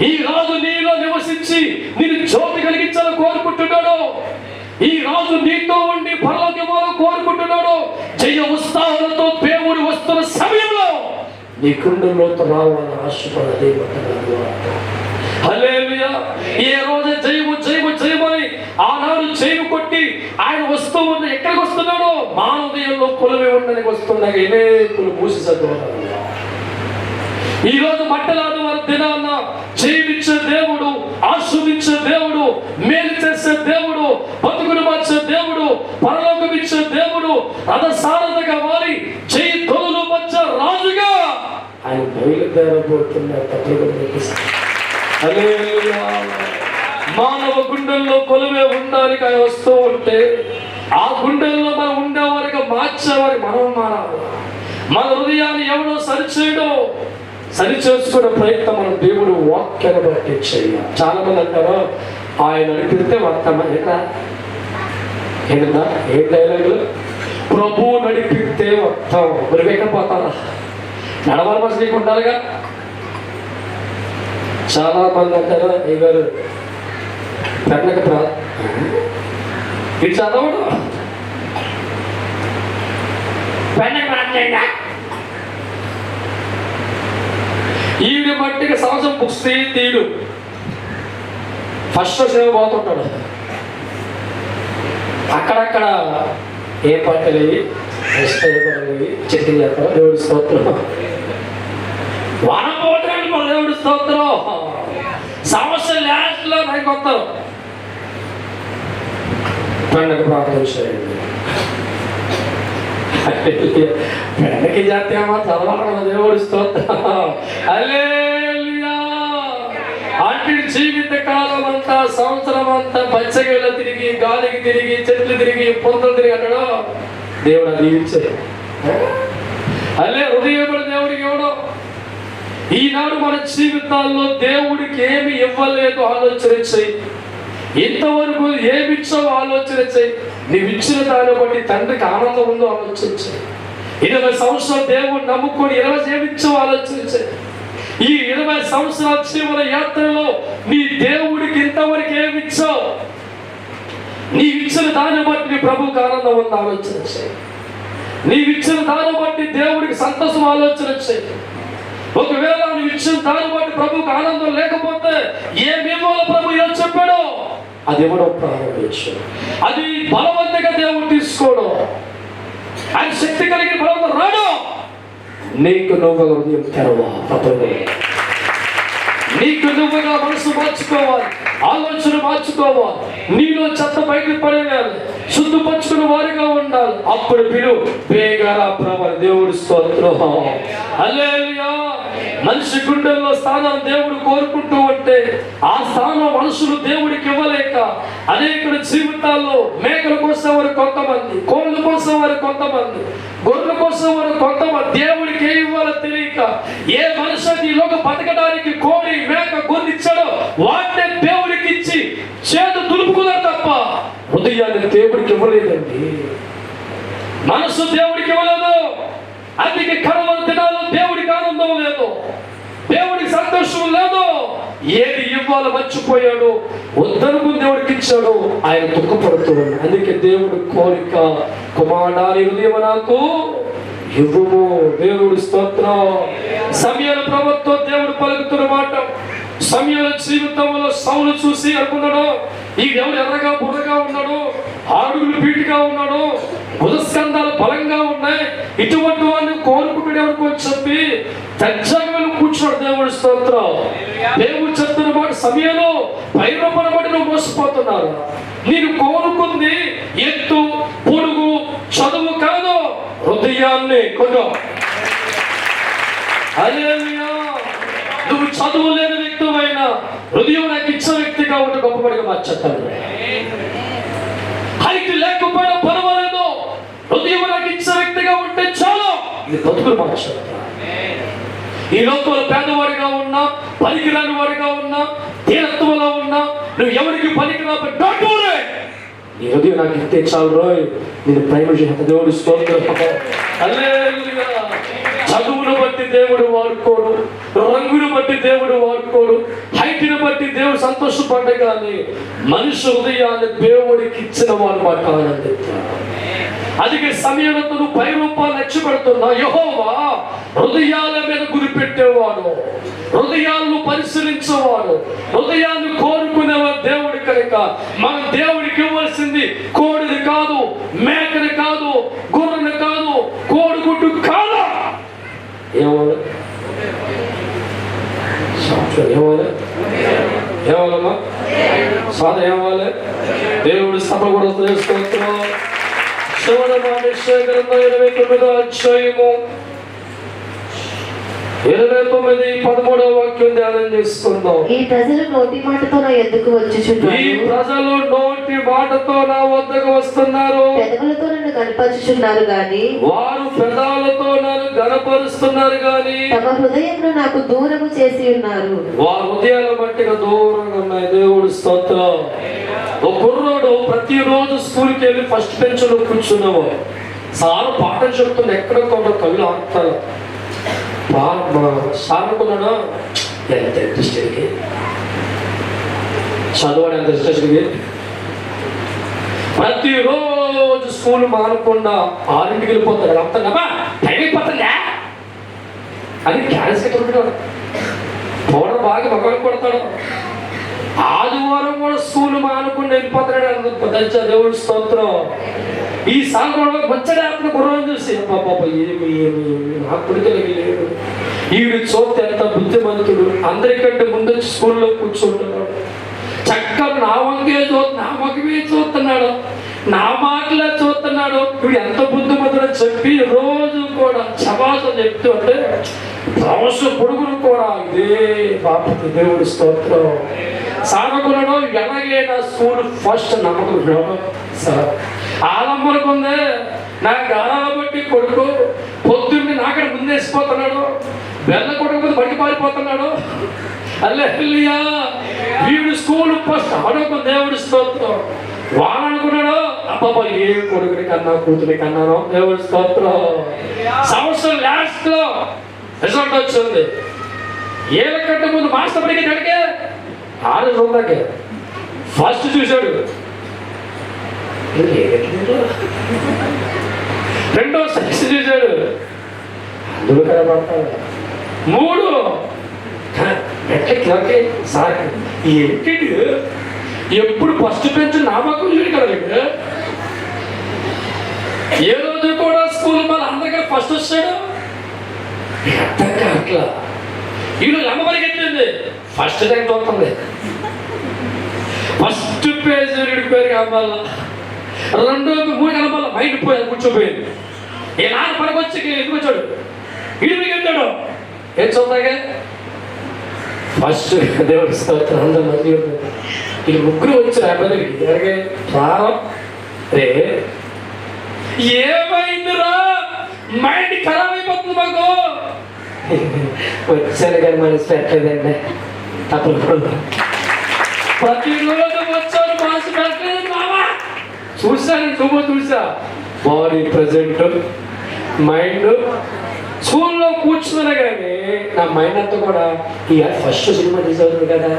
ఈ రాజు నీలో నివసించి నేను జ్యోతి కలిగించాలని కోరుకుంటున్నాడు. ఈ రాజు నీతో ఉండి పరలోకములో కోరుకుంటున్నాడు. జయ ఉత్సాహాలతో దేవుడు వస్తున్న సమయంలో నీ గుండెలతో రావాలని ఆశపడదే. హల్లెలూయా. ఏ రోజు జయము జయము జయమని ఆనాడు జయము కొట్టి ఆయన వస్తూ ఉన్న ఎక్కడికి వస్తున్నాడో మానవీయంలో కులమే ఉండడానికి వస్తున్నాయి. ఎనేకులు మూసి చదువుతున్నారు. ఈ రోజు మట్టలాడు వారు దినాన జీవించే దేవుడు, ఆస్వాదించే దేవుడు, మేలు చేసే దేవుడు, బతుకును మార్చే దేవుడు, పరలోకం ఇచ్చే దేవుడు, రథసారథిగా వారి చేయి తొలులు మధ్య రాజుగా ఆయన బయలుదేరబోతున్నారు. మానవ గుండెల్లో కొలువే ఉండడానికి ఆయన వస్తూ ఉంటే ఆ గుండెల్లో మనం ఉండేవారిగా మార్చేవారి మనం మారాలి. మన హృదయాన్ని ఎవడో సరిచేసుకునే ప్రయత్నం మనం దేవుడు వాక్యాన్ని బట్టి చేయాలి. చాలా మంది అంటారు ఆయన నడిపితే వస్తామా ఏంటా ఏ డైలాగులు, ప్రభు నడిపితే వస్తాం. మరి ఎక్కడ పోతారా? నడవాలి మనసు నీకు ఉండాలిగా. చాలా మంది అంటారు ఈ గారు పెద్దకి ఇది చదవడు ఈవిడ మట్టికి సంవత్సరం బుక్స్ తీయడు. ఫస్ట్ సేవ పోతుంటాడు. అక్కడక్కడ ఏ పట్టలు చెట్టు చేస్తాం. దేవుడి స్తోత్రం. వనం పోవటానికి మన దేవుడి స్తోత్రం. సంవత్సరం లాస్ట్ లో నాకు వస్తారు. పండుగ ప్రార్థన చేయండి. పండగకి జాతీయమా చదవాలి దేవుడి స్తోత్రం. హల్లెలూయా. అంటే జీవిత కాలం అంతా, సంవత్సరం అంతా పచ్చగల తిరిగి, గాలికి తిరిగి, చెట్లు తిరిగి, పొందలు తిరిగి అంటాడు దేవుడు. దీవించే అల్లే హృదయపడి దేవుడికి ఇవ్వడం. ఈనాడు మన జీవితాల్లో దేవుడికి ఏమి ఇవ్వలేదు ఆలోచన చేయి. ఇంతవరకు ఏమిచ్చావో ఆలోచన చేయి. నీవు ఇచ్చిన దాన్ని బట్టి తండ్రికి ఆనందం ఉందో ఆలోచన చేయి. 20 సంవత్సరాలు దేవుడు నమ్ముకొని 20 ఏమిచ్చావో ఆలోచన చేయి. ఈ 20 సంవత్సరాల జీవన యాత్రలో నీ దేవుడికి ఇంతవరకు ఏమిచ్చావు? నీవిచ్చిన దాన్ని బట్టి నీ ప్రభువుకి ఆనందం ఉందో ఆలోచన చేయి. నీవిచ్చిన దాన్ని బట్టి దేవుడికి సంతోషం ఆలోచన చేయి. ఒకవేళ నువ్వు ఇచ్చిన దాన్ని బట్టి ప్రభువుకి ఆనందం లేకపోతే ఏమేమో ప్రభు ఏం చెప్పాడో అది ఇవ్వడం ప్రారంభించు. అది బలవంతంగా దేవుడు తీసుకోవడం. ఆయన శక్తి కలిగిన బలవంతం రాడు. నీకు నువ్వుగా హృదయం తెరవాలి. నీకు నువ్వుగా మనసు మార్చుకోవాలి, ఆలోచన మార్చుకోవాలి. నీలో చెత్త బయటకు పడేయాలి, శుద్ధపరచుకున్న వారిగా ఉండాలి. అప్పుడు పిలు వేగారా ప్రభు. దేవుడి స్తోత్రం. హల్లెలూయా. మనిషి గుండెల్లో స్థానం దేవుడు కోరుకుంటూ ఉంటే ఆ స్థానం మనుషులు దేవుడికి ఇవ్వలేక అనేక జీవితాల్లో మేకల కోసం వారు కొంతమంది, కోళ్ళ కోసం వారు కొంతమంది, గొర్రెల కోసం వారు కొంతమంది దేవుడికి ఏ ఇవ్వాలో తెలియక ఏ మనిషి ఈ లోక బతకడానికి కోడి, మేక, గొర్రె ఇచ్చాడో వాటిని దేవుడికి ఇచ్చి చేతు దులుపుకున్నారు తప్ప హృదయాన్ని దేవుడికి ఇవ్వలేదండి. మనసు దేవుడికి ఇవ్వలేదు. అందుకే కడవల దినాల్లో దేవుడికి ఆనందం లేదు, దేవుడికి సంతోషం లేదు. ఏది ఇవ్వాలో మర్చిపోయాడు. వద్దనుకుని దేవుడికి ఇచ్చాడు, ఆయన దుఃఖపడుతున్నాడు. అందుకే దేవుడి కోరిక, కుమారుడా నీ హృదయం నాకు ఇవ్వుము. దేవుడి స్తోత్రం. సమయాల ప్రభుత్వం దేవుడు పలుకుతున్న మాట. సమయాల జీవితంలో సౌలు చూసి అనుకున్నాడు, ఈ దేవుడు ఎర్రగా బుర్రగా ఉన్నాడు, అడుగులు పీటిగా ఉన్నాడు, బుధస్కంధాలు బలంగా ఉన్నాయి, ఇటువంటి వాడిని కోరుకుంటాడు ఎవరికో చెప్పి దర్జాగా కూర్చున్నాడు. దేవుడి స్తోత్రం. దేవుడు చెప్తున్న మాట, సమయంలో పైరూపణ బట్టి నువ్వు మోసపోతున్నారు. నేను కోరుకుంది ఎత్తు, పొడుగు, చదువు కాదు, హృదయాన్ని కొను. హల్లెలూయా. నువ్వు చదువు లేని వ్యక్తివైనా హృదయం నాకు ఇచ్చిన వ్యక్తిగా ఉంటే గొప్పపడిగా మార్చేస్తాను. హైట్ లేకపోయినా పర్వాలేదు, హృదయం నాకు ఇచ్చిన వ్యక్తిగా ఉంటే చాలు, ఇది బతుకులు మార్చేస్తా. ఈ లోకంలో పేదవాడిగా ఉన్నా, పనికిరాని వాడిగా ఉన్నా, దీనత్వంలో ఉన్నా, నువ్వు ఎవరికి పనికిరాబట్టి డోంట్ వరీ, నీ హృదయం నాకు ఇస్తే చాలు రోయ్, నేను ప్రేమ చేత. దేవుడి స్తోత్రం. హల్లెలూయా. చదువును బట్టి దేవుడు వాడుకోడు, రంగును బట్టి దేవుడు వాడుకోడు, హైట్ని బట్టి దేవుడు సంతోషపడ్డ కానీ మనిషి హృదయాన్ని దేవుడికి ఇచ్చిన వాడు మాట ఆనందిస్తాడు. అందుకే సమయంలో నువ్వు పై రూపాలు నచ్చి పెడుతున్నా. యెహోవా హృదయాల మీద గురి పెట్టేవాడు, హృదయాలను పరిశీలించేవాడు, హృదయాన్ని కోరుకునేవాడు దేవుడి కనుక మనం దేవుడికి ఇవ్వాల్సింది కోడిని కాదు, మేకని కాదు, గొర్రెని కాదు, కోడిగుడ్డు కాదు. ఏమో ఏమవ్వాలి? ఏమవ్వాలమ్మా? సాధన ఏమవ్వాలి? దేవుడి సభ కూడా తెలుసుకుంటున్నాం. శ్రవణమానిషయ గ్రంథం 29వ అధ్యాయము 29-13 వాక్యం ధ్యానం చేసుకుందాం. ఈ ప్రజలు నోటి మాటతో నా యొద్దకు వచ్చుచున్నారు. ఈ ప్రజలు నోటి మాటతో నా వద్దకు వస్తున్నారు. పెదవులతో నన్ను కనపరుచుచున్నారు గాని, వారు పెదాలతో నన్ను గనపరుస్తున్నారు గాని తమ హృదయంలో నాకు దూరము చేసి ఉన్నారు. వారి హృదయాల మట్టిగా దూరంగా ఉన్నాయి. దేవుడి స్తోత్రం. ఒక కుర్రోడు ప్రతిరోజు స్కూల్కి వెళ్ళి ఫస్ట్ బెంచ్ లో కూర్చున్నావు. సార్ పాఠం చెప్తున్న ఎక్కడొక్క కవిలు ఆడతారు. సార్ అనుకున్నాడు ఎంత ఇంట్రెస్టెడ్కి చదవడం, ఎంత ఇంట్రెస్ట్కి. ప్రతిరోజు స్కూల్ మానకుండా 6ంటికి వెళ్ళిపోతాడు. అర్థంగా టైం అయిపోతుందా అని క్యాన్స్ కట్టుకుంటాడు. పౌడర్ బాగా మొక్కలు కొడతాడు. ఆదివారం కూడా స్కూల్ మానకుండా వెళ్ళిపోతాడు. తెలుసా దేవుడి స్తోత్రం. ఈ సార్ కూడా మంచడాత్మ గుర్రం చూసి పాప ఏమి నా కొడుకులకి లేడు, ఈడు చూస్తే ఎంత బుద్ధిమంతుడు, అందరికంటే ముందు స్కూల్లో కూర్చుంటున్నాడు. చక్కగా నా మొక్కమే చూస్తున్నాడు, నా మాటలే చూస్తున్నాడు. వీడు ఎంత బుద్ధిమంతుడని చెప్పి రోజు కూడా శబాసం చెప్తూ అంటే సంవత్సరం పొడుగును కూడా ఇదే బాపతి. దేవుడి స్తోత్రం. సాధకులను ఎలాగైనా స్కూల్ ఫస్ట్ నమ్మకం సార్ ఆలంబనకుందే. నాకు గారాల బట్టి కొడుకు పొద్దున్నే నాకడ ముందేసిపోతున్నాడు, బెల్ల కొడుకు బట్టి పారిపోతున్నాడు. అల్లెల్లియా వీడు స్కూల్ ఫస్ట్ అడుగు. దేవుడి స్తోత్రం. వాడు అనుకున్నాడు అబ్బాబా ఏ కొడుకుని కన్నా కూతురి కన్నాను. దేవుడి స్తోత్రం. సంవత్సరం లాస్ట్ లో రిజల్ట్ వచ్చింది. ఏళ్ళకంటే ముందు మాస్టర్ పడికి అడిగే 6 రోజులకే ఫస్ట్ చూశాడు. రెండో సెక్స్ చూశాడు, అందులో కనబడతాడు. 3 మెట్లకి సార్ ఏంటి ఎప్పుడు ఫస్ట్ బెంచ్ నామకం చూడు కదా. ఏ రోజు కూడా స్కూల్ మళ్ళీ అందరికీ ఫస్ట్ వచ్చాడు. అట్లా ఈరోజు అమ్మవారికి ఎత్తింది ఫస్ట్ టైం చూస్తుంది. ఫస్ట్ పేజ్ పేరు కనపాల, 2 3 కనపాల. మైండ్ పోయి కూర్చోపోయింది. ఏ నాన్న పనికొచ్చి ఎందుకు వచ్చాడు, ఇడికి వెళ్తాడు. ఏం చూద్దాగా ఫస్ట్ దేవుడి స్తోత్రం. అందరూ మంది వీళ్ళు 3 వచ్చారు. అబ్బాయికి ఎలాగే ప్రారం రే ఏమైందిరా, మైండ్ ఖరాబ్ అయిపోతుంది మాకు. వచ్చాను కానీ మనసు పెట్టలేదండి. తప్పకుండా ప్రతిరోజు వచ్చాను, మనసు పెట్టలేదు మామా. చూసాను చూసా బాడీ ప్రజెంట్, మైండ్. స్కూల్లో కూర్చున్నా కానీ నా మైండ్ అంతా కూడా ఈ ఫస్ట్ సినిమా తీసేవాడు కదా.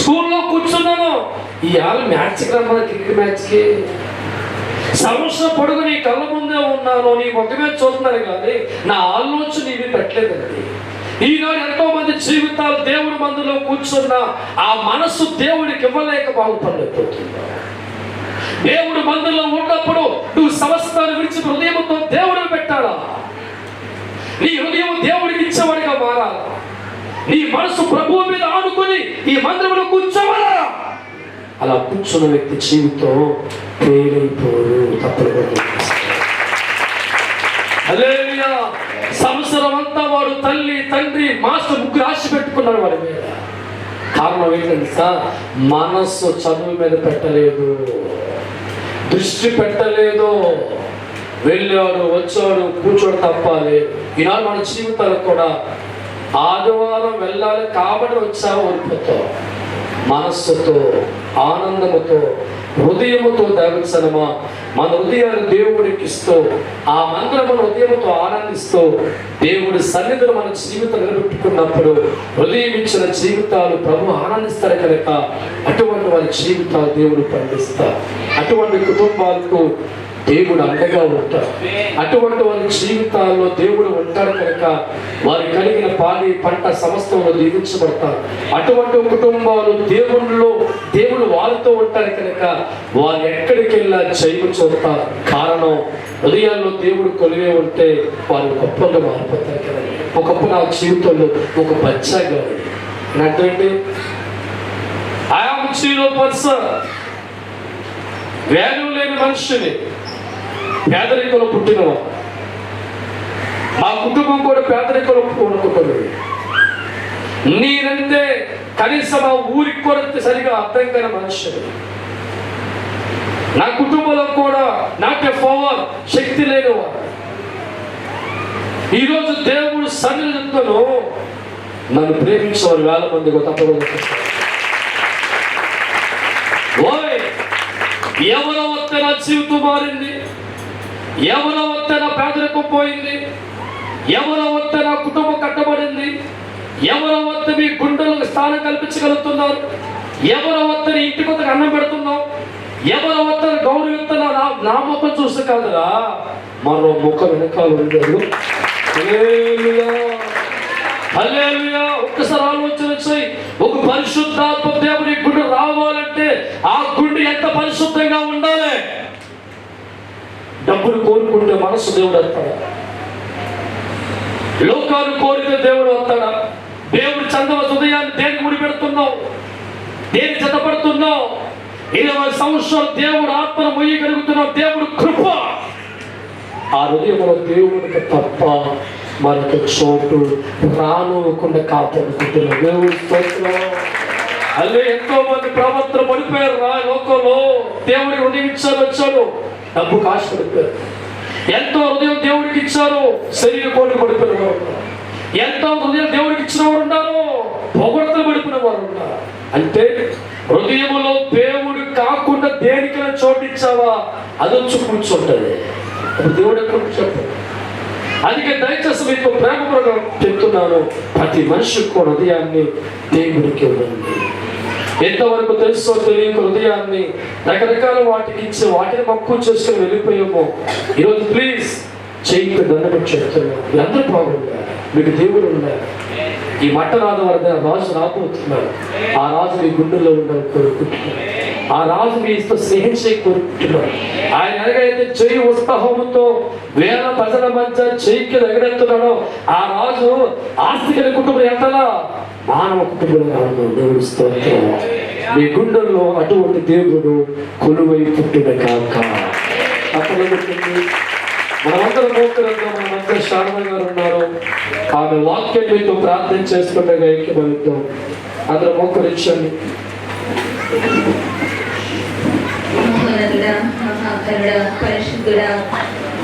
స్కూల్లో కూర్చున్నాను, ఇవాళ మ్యాచ్కి రమ్మన్నా, క్రికెట్ మ్యాచ్కి. సంవత్సరం పొడుగు నీ కళ్ళ ముందే ఉన్నాను, నీ ముఖమే చూస్తున్నాను కానీ నా ఆలోచన ఇవి పెట్టలేదండి. ఈనాడు ఎంతో మంది జీవితాలు దేవుడి మందులో కూర్చున్న ఆ మనస్సు దేవుడికి ఇవ్వలేక బాగుపడలేకపోతుంది. దేవుడు మందులో ఉన్నప్పుడు నువ్వు సమస్తాన్ని విడిచి హృదయంతో దేవుడిని పెట్టాలా. నీ హృదయం దేవుడికి ఇచ్చేవాడిగా మారాలా. నీ మనసు ప్రభువు మీద ఆనుకొని ఈ మందిరంలో కూర్చోవాలా. అలా కూర్చున్న వ్యక్తి జీవితం పేరైపోరు. తప్పకుండా సంవత్సరం అంతా వాడు తల్లి తండ్రి మాస్టర్ 3 ఆశ పెట్టుకున్నారు వాడి మీద. కారణం ఏంటంటే సార్ మనస్సు చదువు మీద పెట్టలేదు, దృష్టి పెట్టలేదు. వెళ్ళాడు వచ్చాడు కూర్చోడు తప్పాలి. ఈనాడు మన జీవితాలు కూడా ఆదివారం వెళ్ళాలి కాబట్టి వచ్చావు ఓడిపోతావు. మనస్సుతో ఆనందముతో హృదయముతో దైవసనమా మన హృదయాన్ని దేవుడికి ఇస్తూ ఆ మందిరం మన హృదయముతో ఆనందిస్తూ దేవుడి సన్నిధిలో మన జీవితం నిలబెట్టుకున్నప్పుడు హృదయం ఇచ్చిన జీవితాలు ప్రభు ఆనందిస్తారు కనుక అటువంటి వారి జీవితాలు దేవుడు పండిస్తారు. అటువంటి కుటుంబాలకు దేవుడు అండగా ఉంటాడు. అటువంటి వారి జీవితాల్లో దేవుడు ఉంటాడు కనుక వారి కలిగిన పాడి పంట సమస్తంలో దీవించబడతారు. అటువంటి కుటుంబాలు దేవుడు వారితో ఉంటారు కనుక వారు ఎక్కడికి వెళ్ళా జైలు చూస్తారు. కారణం హృదయాల్లో దేవుడు కొలివే ఉంటే వారు గొప్పగా మారిపోతారు కదా. ఒకప్పుడు నా జీవితంలో ఒక బచ్చాగా అర్థం ఏంటి? ఐఆమ్ జీరో పర్సన్, వాల్యూ లేని మనిషిని, పేదరికంలో పుట్టినవా. మా కుటుంబం కూడా పేదరికంలో పుట్టుకుంటుంది. నేనంటే కనీసం ఆ ఊరికి కూడా సరిగా అర్థం కాని మనిషిని. నా కుటుంబంలో కూడా నాట్ ఎ పవర్, శక్తి లేనివా. ఈరోజు దేవుడు సన్నిధితో నన్ను ప్రేమించేవారు వేల మంది తప్పకుండా. ఓయ్, ఎవరో వస్తే నా జీవితం మారింది, ఎవరో వస్తే నా పేదరికం పోయింది, ఎవరో వస్తే నా కుటుంబం కట్టబడింది, ఎవరో వస్తే మీ గుండెలకు స్థానం కల్పించగలుగుతున్నారు, ఎవరో వస్తే ఇంటికి వస్తే అన్నం పెడుతున్నాం, ఎవరో వస్తే గౌరవిస్తున్నా. నా ముఖం చూస్తే కాదురా, మరో ముఖం వెనకాల ఉండదు. హల్లెలూయా. ఒక్కసారి ఆలోచన చేయి. ఒక పరిశుద్ధాత్మ దేవుని గుండె రావాలంటే ఆ గుండె ఎంత పరిశుద్ధంగా ఉండాలి. డబ్బులు కోరుకుంటే మనసు దేవుడు వస్తాడా? లోకాలు కోరితే దేవుడు వస్తాడా? దేవుడు చందవ హృదయాన్ని దేనికి ముడి పెడుతున్నావు? దేనికి జతపడుతున్నావు? 20 సంవత్సరాలు దేవుడు ఆత్మను మొయ్యగలుగుతున్నావు. దేవుడు కృప ఆ హృదయంలో దేవుడికి తప్ప మనకు చోటు రానుకుండా కాపాడుకుంటున్నాం. దేవుడి స్తోత్రం. అల్లే ఎంతో మంది ప్రవర్తన పడిపోయారు రా లోకంలో. దేవుడి హృదయం ఇచ్చారు, వచ్చాడు, డబ్బు కాశ పడిపోయారు. ఎంతో హృదయం దేవుడికి ఇచ్చారు, శరీర కోరిక పడిపోయిన వారు ఉన్నారు. ఎంతో హృదయం దేవుడికి ఇచ్చిన వారు ఉన్నారు, పొగడతలు పడిపోయిన వారు ఉన్నారు. అంటే హృదయంలో దేవుడు కాకుండా దేనికైనా చోటు ఇచ్చావా అది వచ్చి కూర్చుంటది. అప్పుడు దేవుడు ఎక్కడ చెప్పాడు. అందుకే దయచేసి మీకు ప్రేమపూర్వకంగా చెప్తున్నాను, ప్రతి మనిషికి కూడా హృదయాన్ని దేవుడికి ఇవ్వండి. ఎంతవరకు తెలుసో తెలియక హృదయాన్ని రకరకాల వాటికి ఇచ్చి వాటిని మక్కువ చేసుకుని వెళ్ళిపోయామో. ఈరోజు ప్లీజ్ చేయికి దండపడి చెప్తున్నాను, మీరందరూ బాగుండాలి, మీకు దేవుడు ఉండాలి. ఈ మట్టరాజు వరద రాజు రాబోతున్నారు. ఆ రాజు మీ గుండెల్లో ఉండాలని కోరుకుంటున్నారు. ఆ రాజు మీతో స్నేహం చేయి కోరుకుంటున్నారు. ఆయన ఎలాగైతే చేయి ఉత్సాహంతో వేల ప్రజల మధ్య చేయికి ఎగరెత్తున్నాడో ఆ రాజు ఆస్తికల కుటుంబం ఎంతలా మానవ కుటుంబంగా ఉన్నాడు. దేవుడు స్తోత్రం. మీ గుండెల్లో అటువంటి దేవుడు కొలువై పుట్టిన కాక. అప్పుడు మనమందరం మోకరిద్దాం. మన మధ్య శారద గారు ఉన్నారు, ఆమె వాక్యం మీతో ప్రార్థన చేసుకుంటగా ఐక్యమవుతాం. అందరూ మోకరించండి. మహోన్నతుడా, మహాకరుడా, పరిశుద్ధుడా,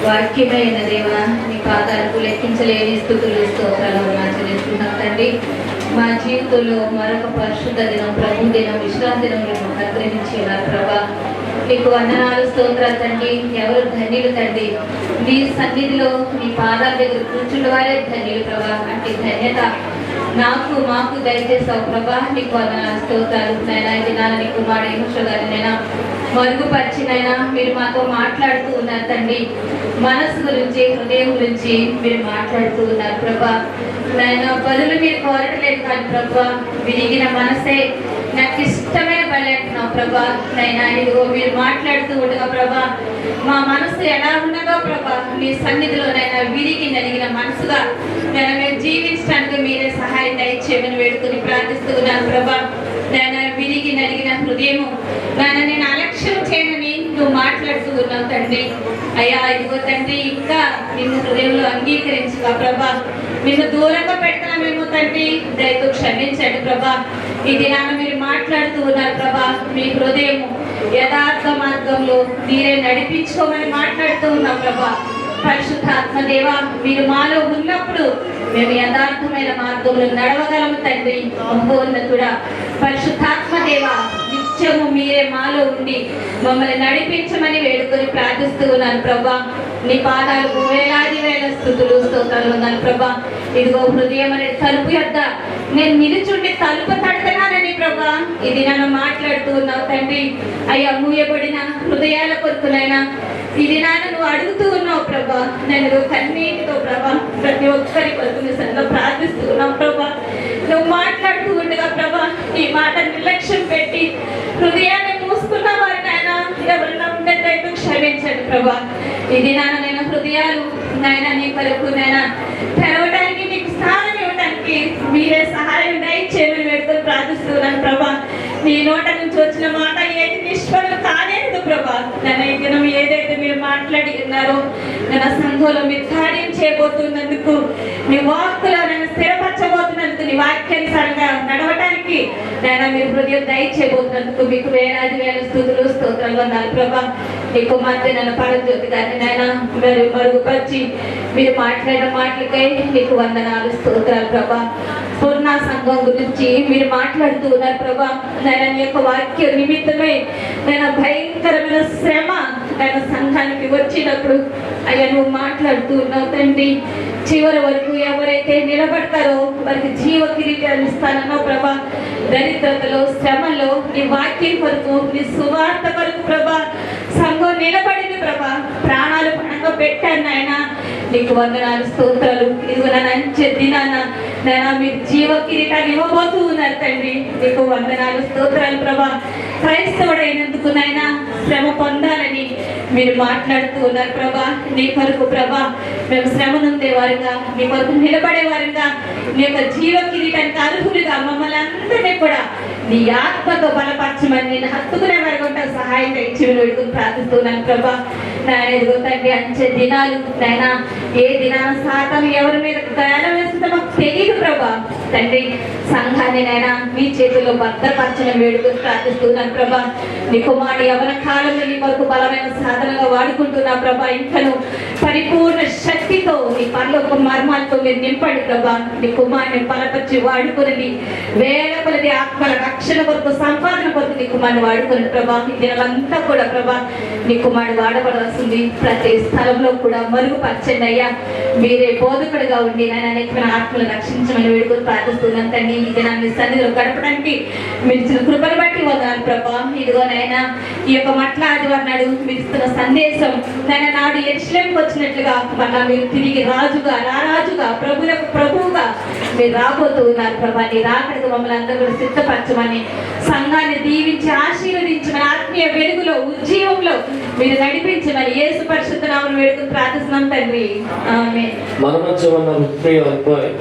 వాక్యమైన దేవా, నీ పాదాలకు లెక్కించలేని స్తుతులు స్తోత్రాలు చెల్లిస్తున్నాం తండ్రి. మా జీవితంలో మరొక పరిశుద్ధ దినం, ప్రభు దినం, విశ్రాంతి దినం మేము అనుగ్రహించేవారు ప్రభా. నీకు వందనాలు, స్తోత్రాలు తండ్రి. ఎవరు ధన్యులు తండ్రి? నీ సన్నిధిలో నీ పాదాల దగ్గర కూర్చుండే వారే ధన్యులు ప్రభా. అంటే ధన్యత మాకు దయచేసావు ప్రభా. నీకు వందనాలు, స్తోత్రాలు. నైనా ఈ దినాల నీ కుమారుడు హిమేశ్వర గారినైనా మరుగుపరిచినైనా మీరు మాతో మాట్లాడుతూ ఉన్నారు తండ్రి. మనసు గురించి, హృదయం గురించి మీరు మాట్లాడుతూ ఉన్నారు ప్రభా. నైనా బదులు మీరు కోరట్లేదు కానీ ప్రభా, విరిగిన మనసే నాకు ఇష్టమైన బలి అంటున్నావు ప్రభా. నైనా ఇదిగో మీరు మాట్లాడుతూ ఉండగా ప్రభా, మా మనసు ఎలా ఉన్నదో ప్రభా, మీ సన్నిధిలోనైనా విరిగి నలిగిన మనసుగా నేను మేము జీవించడానికి మీరే సహాయం దయచేయమని వేడుకొని ప్రార్థిస్తూ ఉన్నాను ప్రభా. నేను విరిగి నలిగిన హృదయము నేను అలక్ష్యం చేయనని నువ్వు మాట్లాడుతూ ఉన్నావు తండ్రి. అయ్యా ఇదిగో తండ్రి, ఇంకా నిన్ను హృదయంలో అంగీకరించుగా ప్రభా. నిన్ను దూరంగా పెడతామేమో తండ్రి, దయతో క్షమించండి ప్రభా. ఈ దినాన మీరు మాట్లాడుతూ ఉన్నారు ప్రభా. మీ హృదయము యథార్థ మార్గంలో మీరే నడిపించుకోమని మాట్లాడుతూ ఉన్నాం ప్రభా. పరిశుద్ధాత్మ దేవా, మీరు మాలో ఉన్నప్పుడు మేము యథార్థమైన మార్గంలో నడవగలము తండ్రి. మహోన్నతుడా, పరిశుద్ధాత్మ దేవా, నిత్యము మీరే మాలో ఉండి మమ్మల్ని నడిపించమని వేడుకొని ప్రార్థిస్తూ ఉన్నాను ప్రభా. నీ పాదాలకు వేలాది వేల స్తుతులు స్తోత్రాలు ఉన్నాను ప్రభా. ఇదిగో హృదయం అనే తలుపు యొద్ద నేను నిలుచుండి తలుపు తడతానని ప్రభా ఇది నన్ను మాట్లాడుతూ ఉన్నావు తండ్రి. అయ్యా మూయబడిన హృదయాల కొరకునైనా ఇది నాన్న నువ్వు అడుగుతూ ఉన్నావు ప్రభా. నేను కన్నీటితో ప్రభా ప్రతి ఒక్కరి కొరకు నీ సన్నిధిలో ప్రార్థిస్తూ ఉన్నావు ప్రభా. నువ్వు మాట్లాడుతూ ఉండగా ప్రభా నీ మాట నిర్లక్ష్యం పెట్టి హృదయాన్ని మూసుకున్న వారిని ఆయన ఎవరన్నా ఉండేటట్టు క్షమించండి ప్రభా. ఇది నాన్న నేను హృదయాలు నాయన నీ కొరకు నాయన తెరవడానికి నీకు స్థానం ఇవ్వడానికి మీరే సహాయం దయచేయమని వేడుకొని ప్రార్థిస్తున్నాను ప్రభా. నీ నోట నుంచి వచ్చిన మాట ఏది నిష్ఫలం కాలేదు ప్రభా. నన్ను ఈ దినం ఏదైతే మీరు మాట్లాడి ఉన్నారో నా సంఘంలో మీరు కార్యం చేయబోతున్నందుకు నీ వాక్కులో నన్ను స్థిరపరచబోతున్నందుకు నీ వాక్యానుసారంగా నడవటానికి నేను మీరు హృదయం దయచేయబోతున్నందుకు మీకు వేలాది వేల స్తుతులు స్తోత్రాలు వందనాలు ప్రభా. నీ కుమార్తె నన్ను పరజ్యోతి గారిని నాయన మరి మరుగుపరిచి మీరు మాట్లాడిన మాటలకై నీకు వందనాలు స్తోత్రాలు ప్రభా. పూర్ణ సంఘం గురించి మీరు మాట్లాడుతూ ఉన్నారు ప్రభా. నేను నీ యొక్క వాక్య నిమిత్తమై నేను భయంకరమైన శ్రమ నేను సంఘానికి వచ్చినప్పుడు అయ్యా నువ్వు మాట్లాడుతూ ఉన్నావు తండ్రి. చివరి వరకు ఎవరైతే నిలబడతారో వారికి జీవ కిరీటాన్ని ఇస్తానన్నావు ప్రభా. దరిద్రతలో శ్రమలో నీ వాక్యం కొరకు నీ సువార్త కొరకు ప్రభా సంఘం నిలబడింది ప్రభా. ప్రాణాలు పణంగా పెట్టాను నాయన నీకు వందనాలు స్తోత్రాలు. ఇదిగో నన్ను అంచె దినాన నేను మీరు జీవ కిరీటాన్ని ఇవ్వబోతూ ఉన్నారు తండ్రి. నీకు వందనాలు స్తోత్రాలు ప్రభా. క్రైస్తవుడైనందుకు నాయన శ్రమ పొందాలని మీరు మాట్లాడుతూ ఉన్నారు ప్రభా. నీ కొరకు ప్రభా మేము శ్రమ నుండే వారుగా నీ కొరకు నిలబడే వారుగా నీ యొక్క జీవ కిరీటానికి అర్హులుగా మమ్మల్ని అందరినీ కూడా నీ ఆత్మతో బలపరచమని నేను హత్తుకునే వారికి ఉంటాను సహాయం ఇచ్చి వేడుకుని ప్రార్థిస్తున్నాను ప్రభా. నాయన ఎదుగు తండ్రి అంచె దినాలు నాయన ఏ దినాన సాతాను ఎవరి మీద గాయాలు వేస్తుందో మాకు తెలియదు ప్రభా. తండ్రి సంఘాన్ని నాయన మీ చేతుల్లో భద్రపరచమని వేడుకుని ప్రార్థిస్తున్నాను ప్రభా. నీ కుమారుడు యవన కాలంలో నీ కొరకు బలమైన సాధనగా వాడుకుంటున్నా ప్రభా. ఇంకను పరిపూర్ణ శక్తితో నీ పరలోక మర్మాలతో మీరు నింపండి ప్రభా. నీ కుమారుని బలపరిచి వాడుకుని వేల కొలది ఆత్మల రక్షణ కొరకు సంపాదన కొరకు నీ కుమారుని వాడుకుని ప్రభా. ఈ దినాలంతా కూడా ప్రభా నీ కుమారుడు వాడబడాల్సింది ప్రతి స్థలంలో కూడా మరుగుపరచండి అయ్యా. మీరే బోధకుడిగా ఉండి నేను అనేకమైన ఆత్మలు రక్షించమని వేడుకొని ప్రార్థిస్తున్నాను తండ్రి. ఈ దినాన్ని సన్నిధిలో గడపడానికి మీరు ఇచ్చిన కృపను బట్టి వందనాలు ప్రభా. ఇదిగో నాయనా ఈ యొక్క మట్ల ఆదివారం నాడు మీరు ఇస్తున్న సందేశం నాయన నాడు యెరూషలేముకు వచ్చినట్లుగా మళ్ళా మీరు తిరిగి రాజుగా రారాజుగా ప్రభువులకు ప్రభువుగా మీరు రాబోతూ ఉన్నారు ప్రభా. నీ రాకడకు మమ్మల్ని అందరూ కూడా సిద్ధపరచమని సంఘాన్ని దీవించి ఆశీర్వదించమని ఆత్మీయ వెలుగులో ఉజ్జీవంలో మీరు నడిపించమని యేసు పరిశుద్ధ నామమున వేడుకొని ప్రార్థిస్తున్నాం తండ్రి. ఆమేన్. మన మధ్య ఉన్న ప్రియ అబ్బాయి